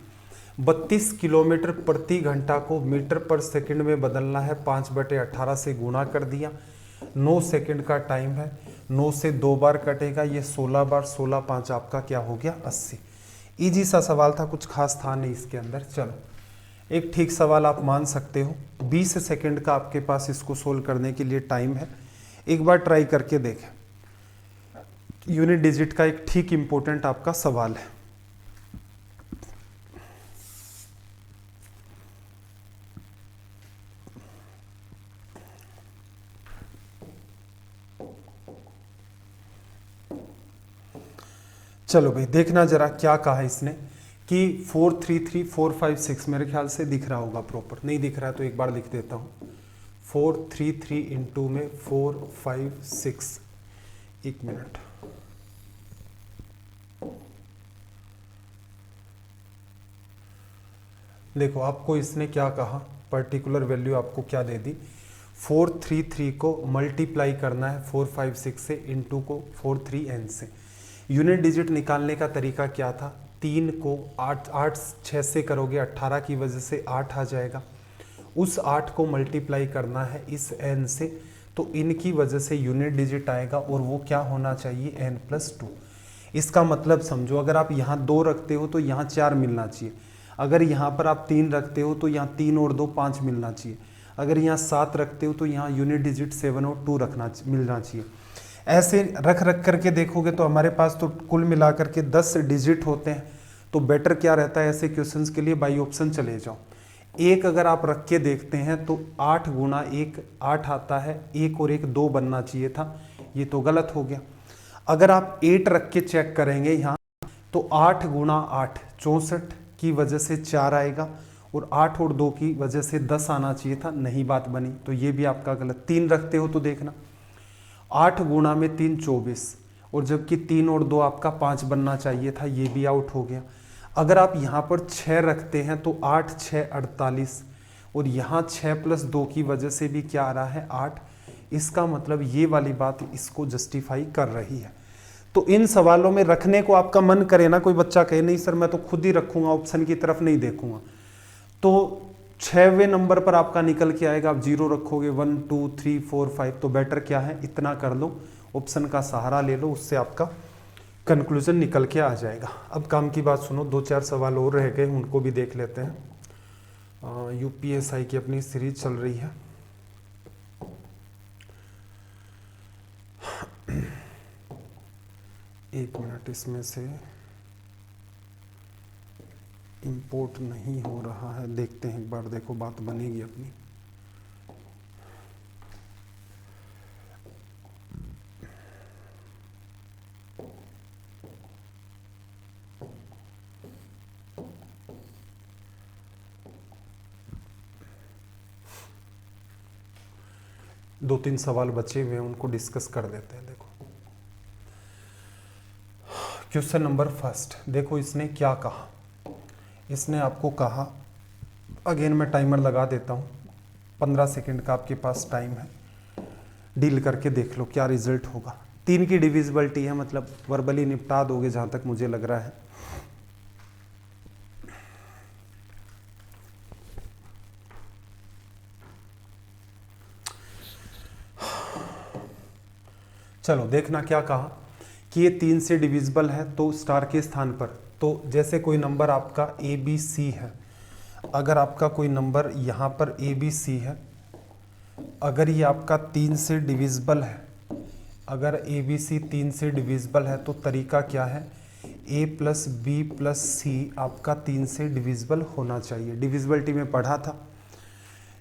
32 किलोमीटर प्रति घंटा को मीटर पर सेकंड में बदलना है, 5/18 से गुणा कर दिया। 9 सेकंड का टाइम है, 9 से 2 बार कटेगा, ये 16 बार, 16 5 आपका क्या हो गया 80। ईजी सा सवाल था, कुछ खास था नहीं इसके अंदर। चलो एक ठीक सवाल आप मान सकते हो। 20 सेकंड का आपके पास इसको सोल्व करने के लिए टाइम है। एक बार ट्राई करके देखें। यूनिट डिजिट का एक ठीक इंपॉर्टेंट आपका सवाल है। चलो भाई देखना जरा क्या कहा इसने कि 433 मेरे ख्याल से दिख रहा होगा प्रॉपर, नहीं दिख रहा है तो एक बार लिख देता हूं। 433 इंटू में 4 5 6, एक मिनट। देखो आपको इसने क्या कहा, पर्टिकुलर वैल्यू आपको क्या दे दी, 433 को मल्टीप्लाई करना है 456 से, इंटू को 43n से। यूनिट डिजिट निकालने का तरीका क्या था, 3 को 8 6 से करोगे 18 की वजह से 8 आ जाएगा, उस 8 को मल्टीप्लाई करना है इस n से, तो इनकी वजह से यूनिट डिजिट आएगा और वो क्या होना चाहिए n+2। इसका मतलब समझो, अगर आप यहाँ 2 रखते हो तो यहाँ 4 मिलना चाहिए। अगर यहाँ पर आप 3 रखते हो तो यहाँ 3 और 2 5 मिलना चाहिए। अगर यहाँ 7 रखते हो तो यहाँ यूनिट डिजिट 7 और 2 मिलना चाहिए। ऐसे रख रख करके देखोगे तो हमारे पास तो कुल मिलाकर के 10 डिजिट होते हैं। तो बेटर क्या रहता है ऐसे क्वेश्चंस के लिए, बाई ऑप्शन चले जाओ। एक अगर आप रख के देखते हैं तो 8 गुना 1 8 आता है, 1 और 1 2 बनना चाहिए था, ये तो गलत हो गया। अगर आप 8 रख के चेक करेंगे यहाँ तो 8 गुना 8 64 की वजह से 4 आएगा, और 8 और 2 की वजह से 10 आना चाहिए था, नहीं बात बनी, तो ये भी आपका गलत। 3 रखते हो तो देखना 8 गुना में 3 24, और जबकि 3 और 2 आपका 5 बनना चाहिए था, ये भी आउट हो गया। अगर आप यहाँ पर 6 रखते हैं तो 8 6 48, और यहाँ 6 प्लस 2 की वजह से भी क्या आ रहा है 8। इसका मतलब ये वाली बात इसको जस्टिफाई कर रही है। तो इन सवालों में रखने को आपका मन करे ना, कोई बच्चा कहे नहीं सर मैं तो खुद ही रखूंगा, ऑप्शन की तरफ नहीं देखूंगा, तो 6वें नंबर पर आपका निकल के आएगा, आप 0 रखोगे, 1 2 3 4 5, तो बेटर क्या है इतना कर लो, ऑप्शन का सहारा ले लो, उससे आपका कंक्लूजन निकल के आ जाएगा। अब काम की बात सुनो, 2-4 सवाल और रह गए, उनको भी देख लेते हैं। यूपीएसआई की अपनी सीरीज चल रही है। एक मिनट, इसमें से इंपोर्ट नहीं हो रहा है, देखते हैं एक बार, देखो बात बनेगी अपनी। दो तीन सवाल बचे हुए हैं, उनको डिस्कस कर देते हैं। देखो क्वेश्चन नंबर फर्स्ट, देखो इसने क्या कहा, इसने आपको कहा, अगेन मैं टाइमर लगा देता हूँ, 15 सेकंड का आपके पास टाइम है, डील करके देख लो क्या रिजल्ट होगा। 3 की डिविजिबिलिटी है, मतलब वर्बली निपटा दोगे जहाँ तक मुझे लग रहा है। चलो देखना क्या कहा कि ये 3 से डिविजिबल है, तो स्टार के स्थान पर, तो जैसे कोई नंबर आपका ए बी सी है, अगर आपका कोई नंबर यहाँ पर ए बी सी है, अगर ये आपका 3 से डिविजिबल है, अगर ए बी सी 3 से डिविजिबल है, तो तरीका क्या है, ए प्लस बी प्लस सी आपका 3 से डिविजिबल होना चाहिए। डिविजिबिलिटी में पढ़ा था।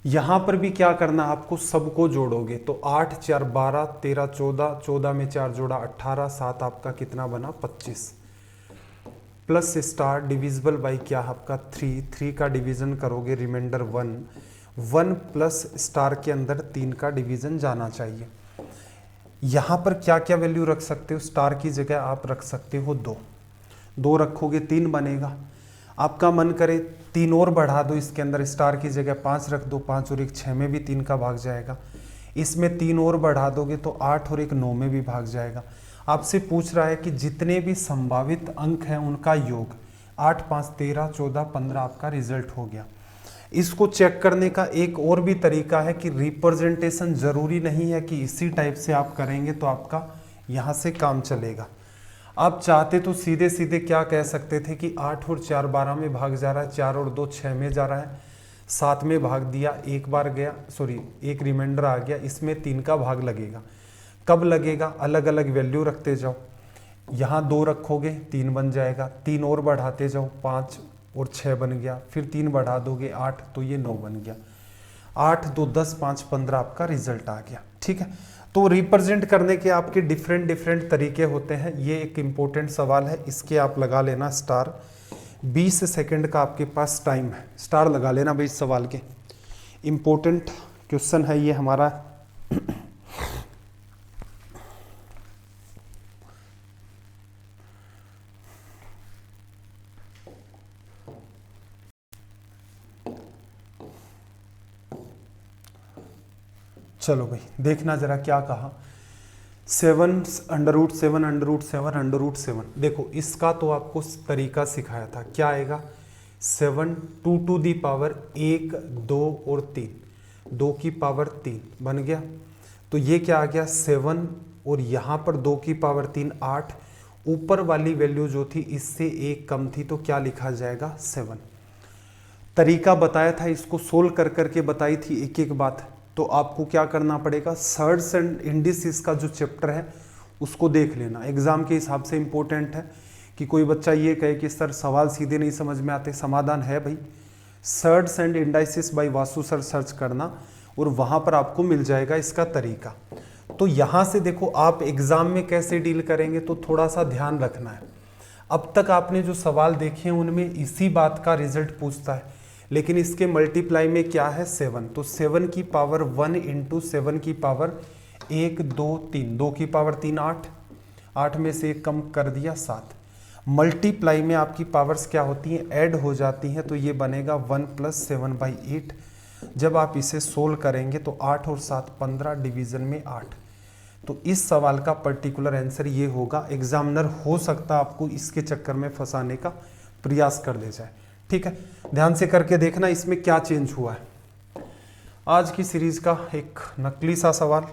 यहाँ पर भी क्या करना, आपको सबको जोड़ोगे, तो 8 4 12 13 14, 14 में 4 जोड़ा 18, 7 आपका कितना बना 25, प्लस स्टार डिविजिबल बाई क्या आपका 3 का डिवीजन करोगे, रिमाइंडर 1 प्लस स्टार के अंदर 3 का डिवीजन जाना चाहिए। यहाँ पर क्या क्या वैल्यू रख सकते हो, स्टार की जगह आप रख सकते हो 2 रखोगे 3 बनेगा। आपका मन करे 3 और बढ़ा दो, इसके अंदर स्टार की जगह 5 रख दो, 5 और 1 6 में भी 3 का भाग जाएगा। इसमें 3 और बढ़ा दोगे तो 8 और 1 9 में भी भाग जाएगा। आपसे पूछ रहा है कि जितने भी संभावित अंक हैं उनका योग, 8 5 13 14 15 आपका रिजल्ट हो गया। इसको चेक करने का एक और भी तरीका है कि रिप्रेजेंटेशन जरूरी नहीं है कि इसी टाइप से आप करेंगे तो आपका यहाँ से काम चलेगा। आप चाहते तो सीधे सीधे क्या कह सकते थे कि 8 और 4 12 में भाग जा रहा है, 4 और 2 6 में जा रहा है, 7 में भाग दिया, एक बार गया, सॉरी एक रिमाइंडर आ गया, इसमें 3 का भाग लगेगा। कब लगेगा, अलग अलग वैल्यू रखते जाओ, यहाँ 2 रखोगे 3 बन जाएगा, 3 और बढ़ाते जाओ, 5 और 6 बन गया, फिर 3 बढ़ा दोगे 8, तो ये 9 बन गया। 8 2 10 5 15 आपका रिजल्ट आ गया। ठीक है, तो रिप्रेजेंट करने के आपके डिफरेंट तरीके होते हैं। ये एक इम्पोर्टेंट सवाल है, इसके आप लगा लेना स्टार। 20 सेकंड का आपके पास टाइम है, स्टार लगा लेना भाई इस सवाल के। इम्पोर्टेंट क्वेश्चन है ये हमारा। चलो भाई देखना जरा क्या कहा, 7 अंडर रूट 7 देखो इसका तो आपको तरीका सिखाया था, क्या आएगा 7 2 टू दी पावर 1 2 और 3, 2 की पावर 3 बन गया। तो ये क्या आ गया 7, और यहाँ पर 2 की पावर 3 8, ऊपर वाली वैल्यू जो थी इससे 1 कम थी, तो क्या लिखा जाएगा 7। तरीका बताया था, इसको सोल्व कर करके बताई थी एक एक बात। तो आपको क्या करना पड़ेगा, सर्ड्स एंड इंडिसेस का जो चैप्टर है उसको देख लेना, एग्जाम के हिसाब से इंपॉर्टेंट है। कि कोई बच्चा ये कहे कि सर सवाल सीधे नहीं समझ में आते, समाधान है भाई, surds and indices by Vasu sir search करना और वहां पर आपको मिल जाएगा इसका तरीका। तो यहां से देखो आप एग्जाम में कैसे डील करेंगे तो थोड़ा सा ध्यान रखना है। अब तक आपने जो सवाल देखे हैं उनमें इसी बात का रिजल्ट पूछता है, लेकिन इसके मल्टीप्लाई में क्या है 7, तो 7 की पावर 1 इंटू 7 की पावर 1 2 3, 2 की पावर 3 8, 8 में से 1 कम कर दिया 7। मल्टीप्लाई में आपकी पावर्स क्या होती हैं, ऐड हो जाती हैं, तो ये बनेगा 1 + 7/8। जब आप इसे सोल्व करेंगे तो 8 और 7 15, डिवीजन में 8। तो इस सवाल का पर्टिकुलर आंसर ये होगा। एग्जामिनर हो सकता है आपको इसके चक्कर में फंसाने का प्रयास कर ले जाए। ठीक है, ध्यान से करके देखना इसमें क्या चेंज हुआ है। आज की सीरीज का एक नकली सा सवाल,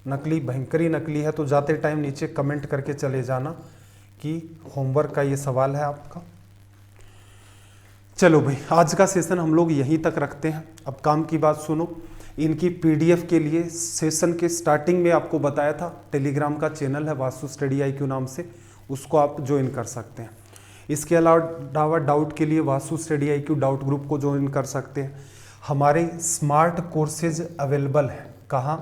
नकली भयंकरी नकली है, तो जाते टाइम नीचे कमेंट करके चले जाना कि होमवर्क का ये सवाल है आपका। चलो भाई, आज का सेशन हम लोग यहीं तक रखते हैं। अब काम की बात सुनो, इनकी पीडीएफ के लिए सेशन के स्टार्टिंग में आपको बताया था टेलीग्राम का चैनल है वास्तु स्टडी IQ नाम से, उसको आप ज्वाइन कर सकते हैं। इसके अलावा डाउट के लिए vastu study IQ doubt group को ज्वाइन कर सकते हैं। हमारे स्मार्ट कोर्सेज अवेलेबल हैं कहाँ,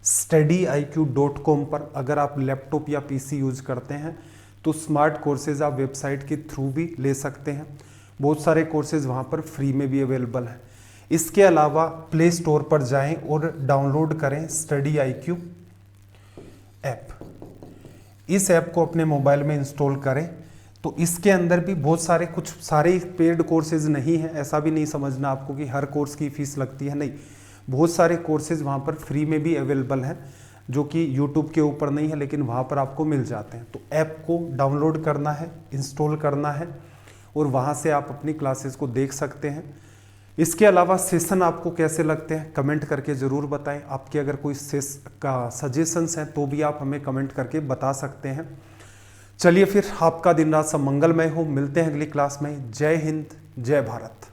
studiiq.com पर। अगर आप लैपटॉप या PC यूज करते हैं तो स्मार्ट कोर्सेज आप वेबसाइट के थ्रू भी ले सकते हैं। बहुत सारे कोर्सेज वहाँ पर फ्री में भी अवेलेबल हैं। इसके अलावा प्ले स्टोर पर जाएं और डाउनलोड करें स्टडी IQ ऐप। इस ऐप को अपने मोबाइल में इंस्टॉल करें तो इसके अंदर भी बहुत सारे, कुछ सारे पेड कोर्सेज नहीं है, ऐसा भी नहीं समझना आपको कि हर कोर्स की फीस लगती है, नहीं। बहुत सारे कोर्सेज वहाँ पर फ्री में भी अवेलेबल हैं जो कि YouTube के ऊपर नहीं है, लेकिन वहाँ पर आपको मिल जाते हैं। तो ऐप को डाउनलोड करना है, इंस्टॉल करना है और वहाँ से आप अपनी क्लासेस को देख सकते हैं। इसके अलावा सेशन आपको कैसे लगते हैं कमेंट करके ज़रूर बताएं। आपके अगर कोई सजेशंस हैं तो भी आप हमें कमेंट करके बता सकते हैं। चलिए फिर, आपका दिन रात सब मंगलमय हो। मिलते हैं अगली क्लास में। जय हिंद, जय भारत।